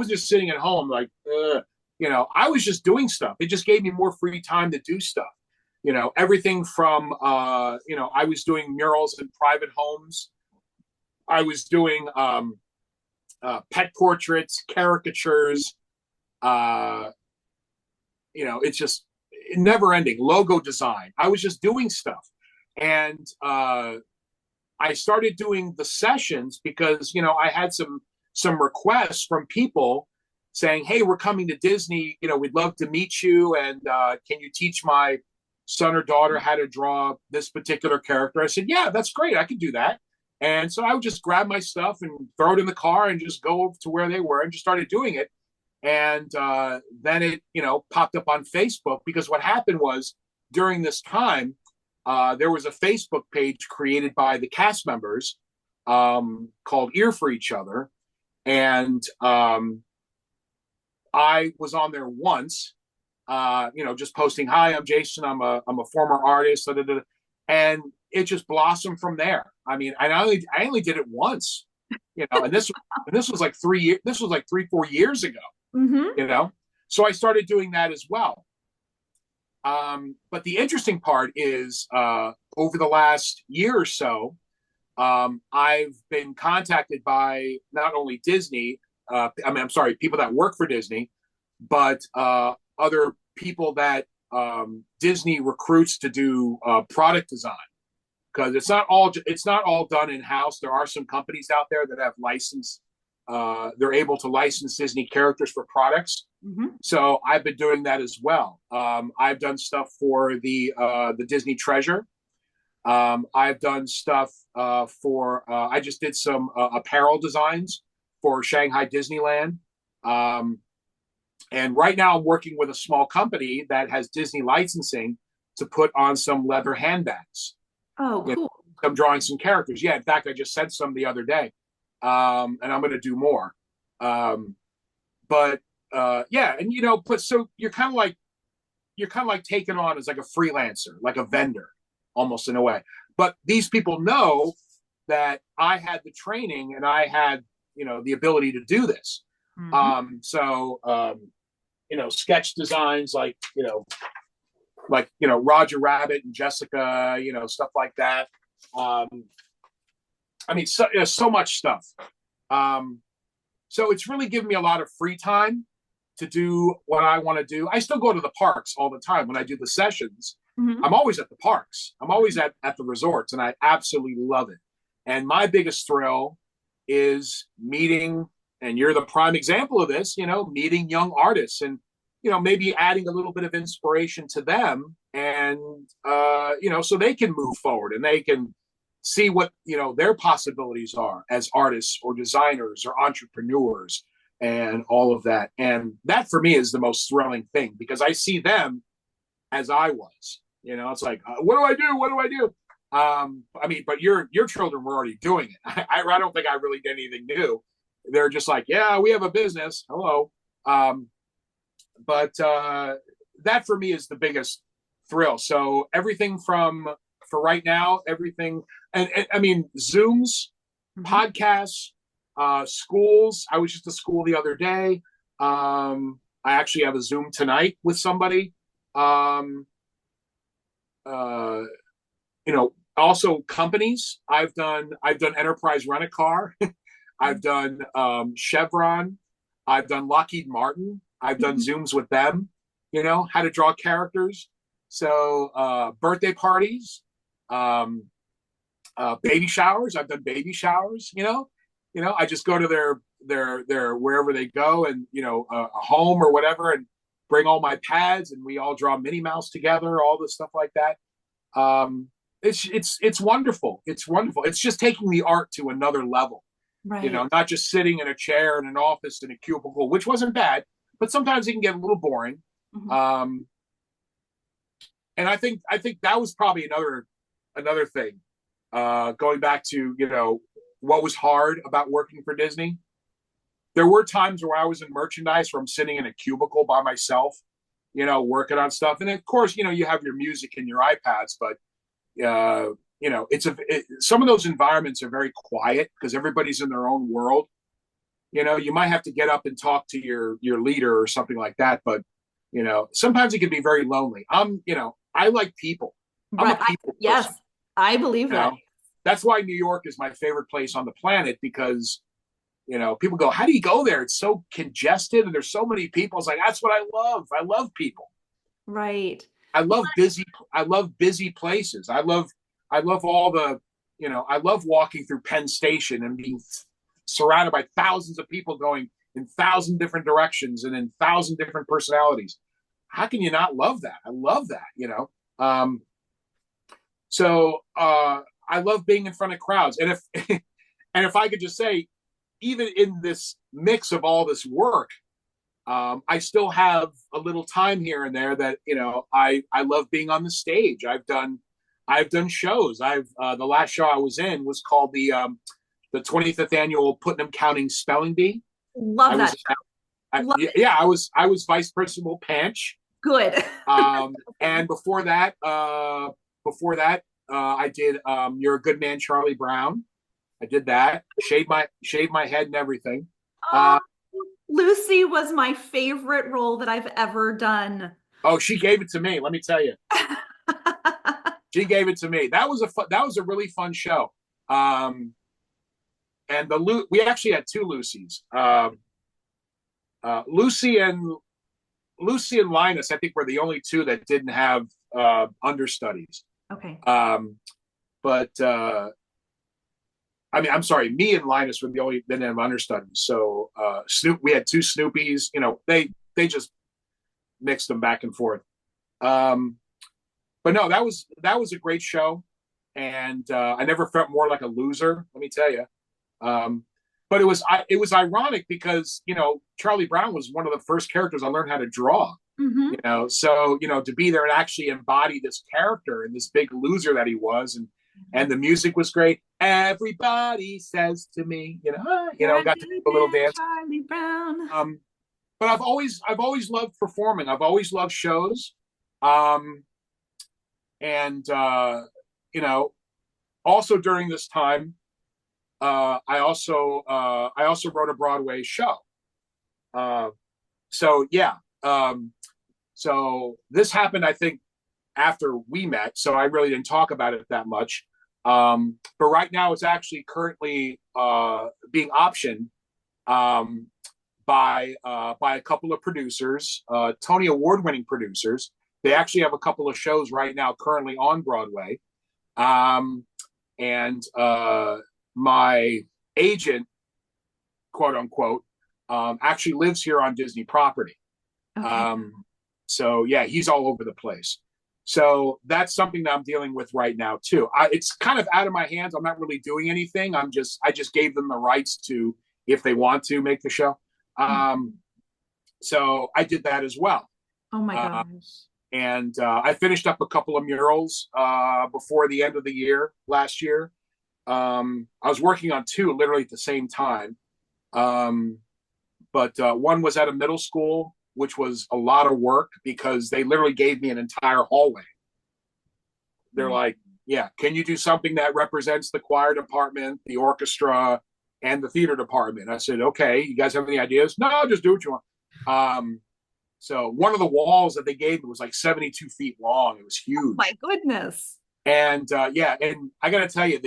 just sitting at home like, I was just doing stuff. It just gave me more free time to do stuff. Everything from, I was doing murals in private homes. I was doing pet portraits, caricatures. It's just never ending. Logo design. I was just doing stuff. And I started doing the sessions because, I had some requests from people saying, hey, we're coming to Disney. We'd love to meet you. And can you teach my son or daughter how to draw this particular character? I said, yeah, that's great. I could do that. And so I would just grab my stuff and throw it in the car and just go over to where they were and just started doing it. And then it, popped up on Facebook, because what happened was during this time, there was a Facebook page created by the cast members called Ear for Each Other, and I was on there once, just posting, "Hi, I'm Jason. I'm a former artist," da, da, da, and it just blossomed from there. I mean, I only did it once, and this was like 3 years. This was like 3 4 years ago, Mm-hmm. So I started doing that as well. But the interesting part is, over the last year or so, I've been contacted by not only Disney, I'm sorry, people that work for Disney, but other people that Disney recruits to do product design, because it's not all done in house. There are some companies out there that have licensed. They're able to license Disney characters for products. Mm-hmm. So I've been doing that as well. I've done stuff for the Disney Treasure. I've done stuff for. I just did some apparel designs for Shanghai Disneyland. And right now I'm working with a small company that has Disney licensing to put on some leather handbags. Oh, cool. I'm drawing some characters. Yeah, in fact, I just sent some the other day, and I'm going to do more. But yeah, and but so you're kind of like taken on as like a freelancer, like a vendor, almost in a way. But these people know that I had the training and I had the ability to do this. Mm-hmm. Sketch designs like Roger Rabbit and Jessica, stuff like that. I mean, so much stuff. So it's really given me a lot of free time to do what I want to do. I still go to the parks all the time when I do the sessions. Mm-hmm. I'm always at the parks. I'm always at the resorts, and I absolutely love it. And my biggest thrill is meeting, and you're the prime example of this, meeting young artists and, maybe adding a little bit of inspiration to them, and, so they can move forward and they can see what, their possibilities are as artists or designers or entrepreneurs and all of that. And that for me is the most thrilling thing, because I see them as I was, it's like, what do I do? What do I do? I mean, but your children were already doing it. I don't think I really did anything new. They're just like, yeah, we have a business. Hello. But that for me is the biggest thrill. So everything for right now, everything, and I mean, Zooms, Mm-hmm. podcasts, schools. I was just at school the other day. I actually have a Zoom tonight with somebody. Also companies. I've done Enterprise Rent a Car. I've done Chevron. I've done Lockheed Martin. I've done Zooms with them, how to draw characters. So birthday parties, baby showers. I've done baby showers, I just go to their wherever they go, and, a home or whatever, and bring all my pads, and we all draw Minnie Mouse together, all this stuff like that. It's wonderful. It's wonderful. It's just taking the art to another level. Right. Not just sitting in a chair in an office in a cubicle, which wasn't bad, but sometimes it can get a little boring. Mm-hmm. And I think that was probably another thing. Going back to, what was hard about working for Disney. There were times where I was in merchandise where I'm sitting in a cubicle by myself, working on stuff. And of course, you have your music and your iPads, but some of those environments are very quiet because everybody's in their own world. You might have to get up and talk to your leader or something like that, but sometimes it can be very lonely. I like people. I'm Right. a people Yes, person, I believe that. That's why New York is my favorite place on the planet, because people go, how do you go there? It's so congested and there's so many people. It's like, that's what I love. I love people. Right. I love busy places. I love all the, I love walking through Penn Station and being surrounded by thousands of people going in 1,000 different directions and in 1,000 different personalities. How can you not love that? I love that, So I love being in front of crowds. And if I could just say, even in this mix of all this work, I still have a little time here and there that, I love being on the stage. I've done shows. The last show I was in was called the 25th annual Putnam County Spelling Bee. Love I that was, show. Love it. yeah, I was Vice Principal Panch. Good. And before that, I did You're a Good Man, Charlie Brown. I did that. Shaved my head and everything. Oh, Lucy was my favorite role that I've ever done. Oh, she gave it to me. Let me tell you, she gave it to me. That was a really fun show. And we actually had two Lucys. Lucy and Linus, I think, were the only two that didn't have understudies. Okay. But I mean, I'm sorry, me and Linus were the only didn't have understudies. So we had two Snoopies. You know, they just mixed them back and forth. But no, that was a great show, and I never felt more like a loser. Let me tell you. But it was ironic because, you know, Charlie Brown was one of the first characters I learned how to draw. Mm-hmm. You know, so, you know, to be there and actually embody this character and this big loser that he was, and the music was great. Everybody says to me, got to do a little dance. Charlie Brown. But I've always loved performing. I've always loved shows. And you know, also during this time, I also wrote a Broadway show. So yeah. So this happened, I think, after we met. So I really didn't talk about it that much. But right now, it's actually currently being optioned by a couple of producers, Tony Award-winning producers. They actually have a couple of shows right now currently on Broadway. And my agent, quote unquote, actually lives here on Disney property. Okay. So yeah, he's all over the place. So that's something that I'm dealing with right now too. It's kind of out of my hands. I'm not really doing anything. I just gave them the rights to, if they want to, make the show. So I did that as well. Oh my gosh. And I finished up a couple of murals before the end of the year last year. I was working on two literally at the same time. But one was at a middle school, which was a lot of work because they literally gave me an entire hallway. They're like, yeah, can you do something that represents the choir department, the orchestra, and the theater department? I said, okay, you guys have any ideas? No, just do what you want. So one of the walls that they gave me was like 72 feet long. It was huge. Oh my goodness. And yeah, and I got to tell you,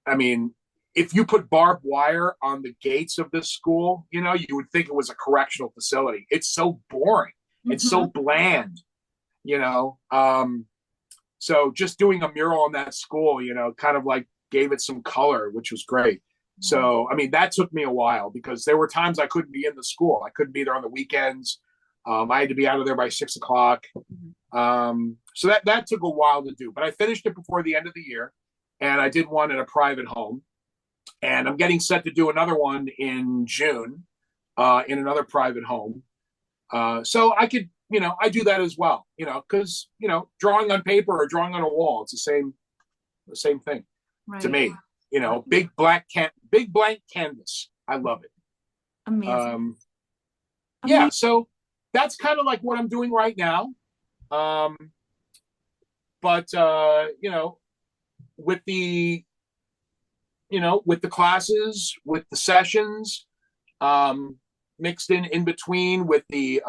I mean, if you put barbed wire on the gates of this school, you know, you would think it was a correctional facility. It's so boring. Mm-hmm. It's so bland, you know. So just doing a mural on that school, you know, kind of like gave it some color, which was great. Mm-hmm. So, I mean, that took me a while because there were times I couldn't be in the school. I couldn't be there on the weekends. I had to be out of there by 6 o'clock. Mm-hmm. So that took a while to do, but I finished it before the end of the year, and I did one in a private home. And I'm getting set to do another one in June in another private home. So I could, you know, I do that as well, you know, because, you know, drawing on paper or drawing on a wall, it's the same thing to me, you know, big blank canvas. I love it. Amazing. Yeah. So that's kind of like what I'm doing right now. But, you know, with the classes, with the sessions, mixed in between with the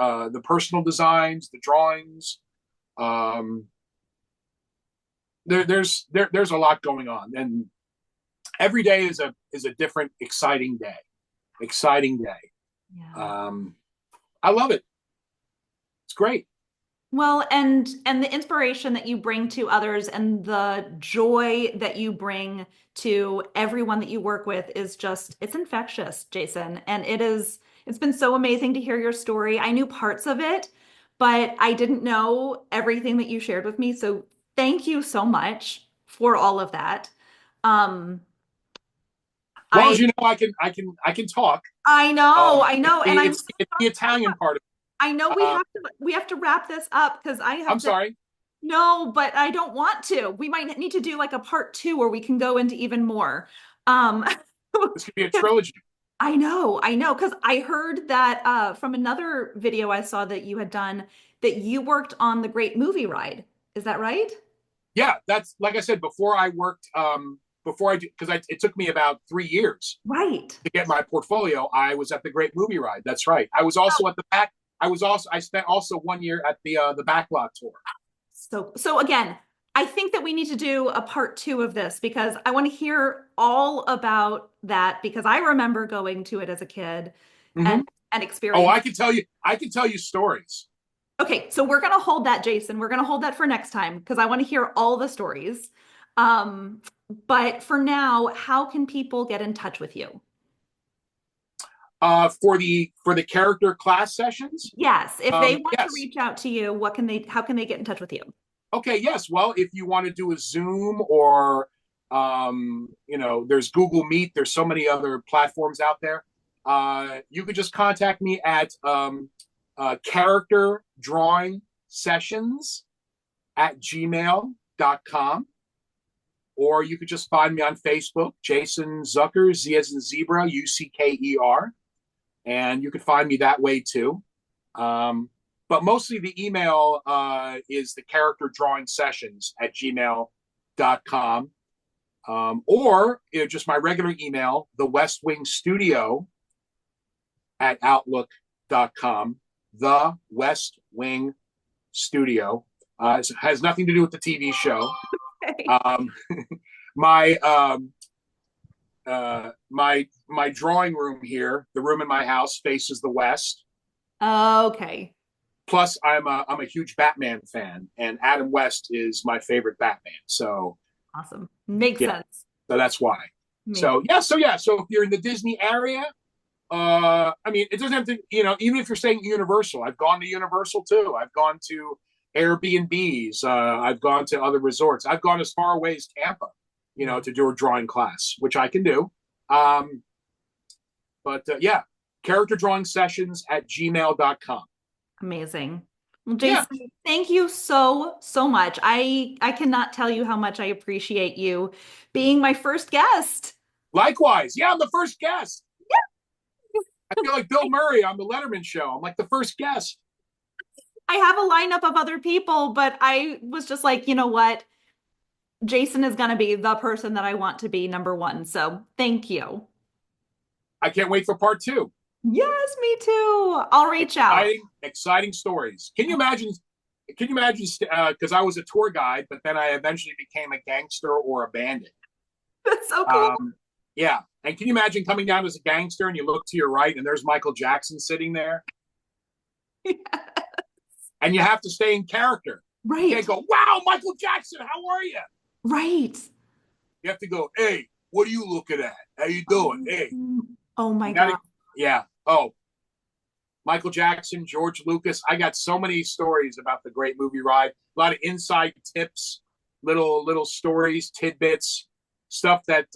personal designs, the drawings, there's a lot going on, and every day is a different exciting day. Yeah. I love it. It's great. Well, and the inspiration that you bring to others and the joy that you bring to everyone that you work with is just, it's infectious, Jason. And it's been so amazing to hear your story. I knew parts of it, but I didn't know everything that you shared with me. So thank you so much for all of that. As long as you know I can talk. I know. And it's the Italian part of it. I know we have to wrap this up because I have I'm sorry. No, but I don't want to. We might need to do like a part 2 where we can go into even more. Um, This could be a trilogy. I know, because I heard that from another video I saw that you had done that you worked on the Great Movie Ride. Is that right? Yeah, that's like I said before. I worked before I did because it took me about 3 years Right. to get my portfolio. I was at the Great Movie Ride. That's right. I was also at the back. I spent also 1 year at the backlot tour. So again, I think that we need to do a part 2 of this because I want to hear all about that because I remember going to it as a kid Mm-hmm. and Oh, experience. I can tell you stories. Okay, so we're gonna hold that, Jason. We're gonna hold that for next time because I want to hear all the stories. Um, but for now, how can people get in touch with you? For the character class sessions. Yes, if they want to Yes. reach out to you, how can they get in touch with you? Okay. Yes. Well, if you want to do a Zoom or there's Google Meet. There's so many other platforms out there. You could just contact me at character drawing sessions at gmail.com, or you could just find me on Facebook, Jason Zucker, Z as in zebra, Ucker, and you could find me that way too. But mostly the email is the character drawing sessions at gmail.com. Or just my regular email, the West Wing Studio at outlook.com. The West Wing Studio. It has nothing to do with the TV show. Okay. My my drawing room here, the room in my house, faces the west. Okay. Plus, I'm a huge Batman fan, and Adam West is my favorite Batman. So Awesome. Makes yeah, sense. so that's why. So if you're in the Disney area, I mean, it doesn't have to, even if you're staying at Universal, I've gone to Universal too. I've gone to Airbnbs. I've gone to other resorts. I've gone as far away as Tampa, to do a drawing class, which I can do. But yeah, character drawing sessions at gmail.com. Amazing. Well, Jason, thank you so, so much. I cannot tell you how much I appreciate you being my first guest. Likewise. Yeah, I'm the first guest. Yeah. I feel like Bill Murray on the Letterman show. I'm like the first guest. I have a lineup of other people, but I was just like, you know what? Jason is going to be the person that I want to be number 1. So thank you. I can't wait for part 2. Yes, me too. I'll reach out. Exciting stories. Can you imagine? Because I was a tour guide, but then I eventually became a gangster or a bandit. That's so cool. Yeah. And can you imagine coming down as a gangster and you look to your right and there's Michael Jackson sitting there? Yes. And you have to stay in character. Right. You can't go, wow, Michael Jackson, how are you? Right. You have to go, hey, what are you looking at? How you doing? Hey. Oh my God. Yeah. Oh, Michael Jackson, George Lucas. I got so many stories about the Great Movie Ride. A lot of inside tips, little stories, tidbits, stuff that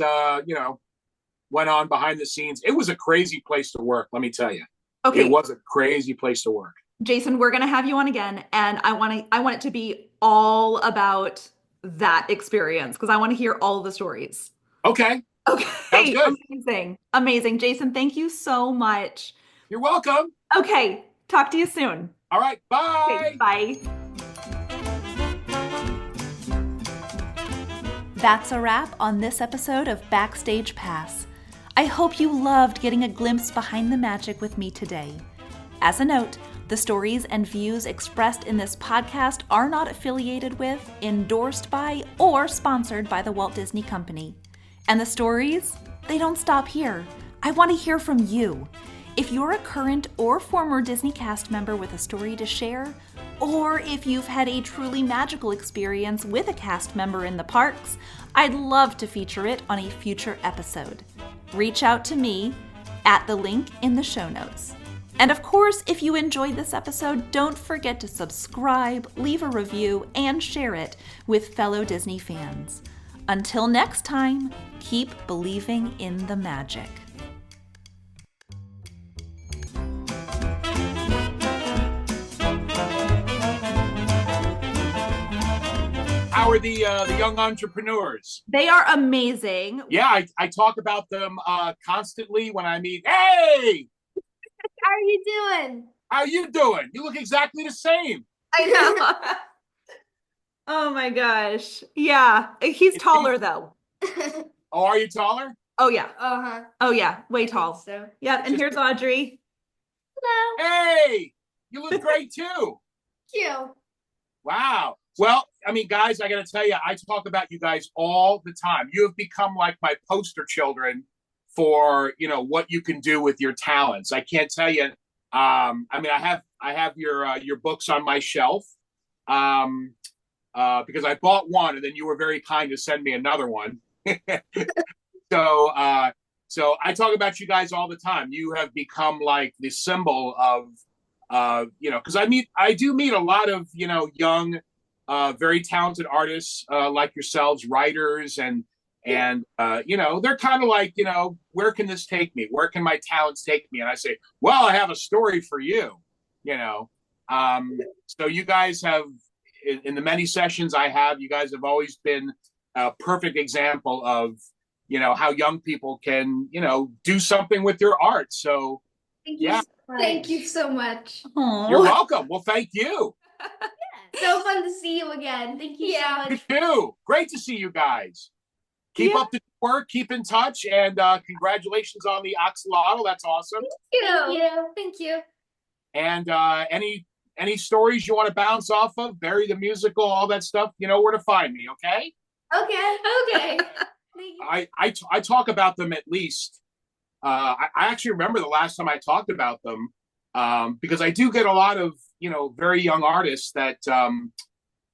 went on behind the scenes. It was a crazy place to work, let me tell you. Okay. It was a crazy place to work. Jason, we're going to have you on again, and I want it to be all about that experience because I want to hear all the stories. Okay. Okay. Amazing. Jason, thank you so much. You're welcome. Okay. Talk to you soon. All right. Bye. Okay, bye. That's a wrap on this episode of Backstage Pass. I hope you loved getting a glimpse behind the magic with me today. As a note, the stories and views expressed in this podcast are not affiliated with, endorsed by, or sponsored by the Walt Disney Company. And the stories, they don't stop here. I want to hear from you. If you're a current or former Disney cast member with a story to share, or if you've had a truly magical experience with a cast member in the parks, I'd love to feature it on a future episode. Reach out to me at the link in the show notes. And of course, if you enjoyed this episode, don't forget to subscribe, leave a review, and share it with fellow Disney fans. Until next time, keep believing in the magic. How are the young entrepreneurs? They are amazing. Yeah, I talk about them constantly when I meet. Hey, How are you doing? how you doing? You look exactly the same. I know. Oh my gosh. Yeah. He's taller though. Oh, are you taller? Oh yeah. Uh-huh. Oh yeah. Way tall. So. Yeah. And here's Audrey. Hello. Hey, you look great too. Cute. Wow. Well, I mean, guys, I got to tell you, I talk about you guys all the time. You have become like my poster children for, what you can do with your talents. I can't tell you. I mean, I have your books on my shelf because I bought one and then you were very kind to send me another one. So I talk about you guys all the time. You have become like the symbol of, because I do meet a lot of, young, very talented artists like yourselves, writers, and they're kind of like, where can this take me? Where can my talents take me? And I say, well, I have a story for you, So you guys have, in the many sessions I have, you guys have always been a perfect example of, how young people can, do something with your art. So, Thank you so much. Aww. You're welcome. Well, thank you. So fun to see you again. Thank you so much. You too. Great to see you guys. Keep up the work. Keep in touch. And congratulations on the axolotl. That's awesome. Thank you. Thank you. And any stories you want to bounce off of, Barry the Musical, all that stuff, you know where to find me, okay? Okay. I talk about them at least. I actually remember the last time I talked about them because I do get a lot of, very young artists that,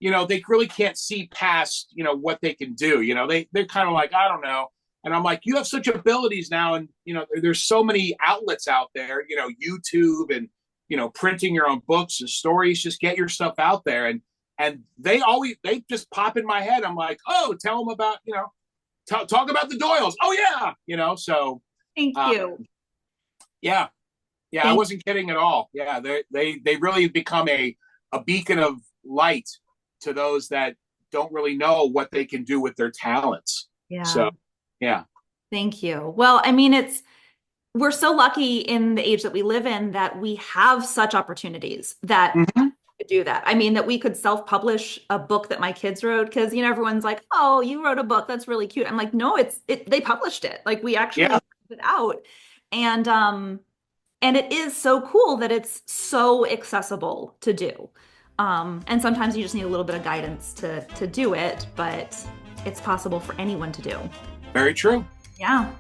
they really can't see past, what they can do. They're kind of like, I don't know. And I'm like, you have such abilities now. And, there's so many outlets out there, YouTube and, printing your own books and stories, just get your stuff out there. And they just pop in my head. I'm like, oh, tell them about, talk about the Doyles. Oh yeah. So. Thank you. Yeah. I wasn't kidding at all. Yeah. They really have become a beacon of light to those that don't really know what they can do with their talents. Yeah. So, yeah. Thank you. Well, I mean, we're so lucky in the age that we live in that we have such opportunities that could do that. I mean, that we could self-publish a book that my kids wrote because, everyone's like, oh, you wrote a book. That's really cute. I'm like, no, they published it. Like we actually put it out. And it is so cool that it's so accessible to do. And sometimes you just need a little bit of guidance to do it, but it's possible for anyone to do. Very true. Yeah.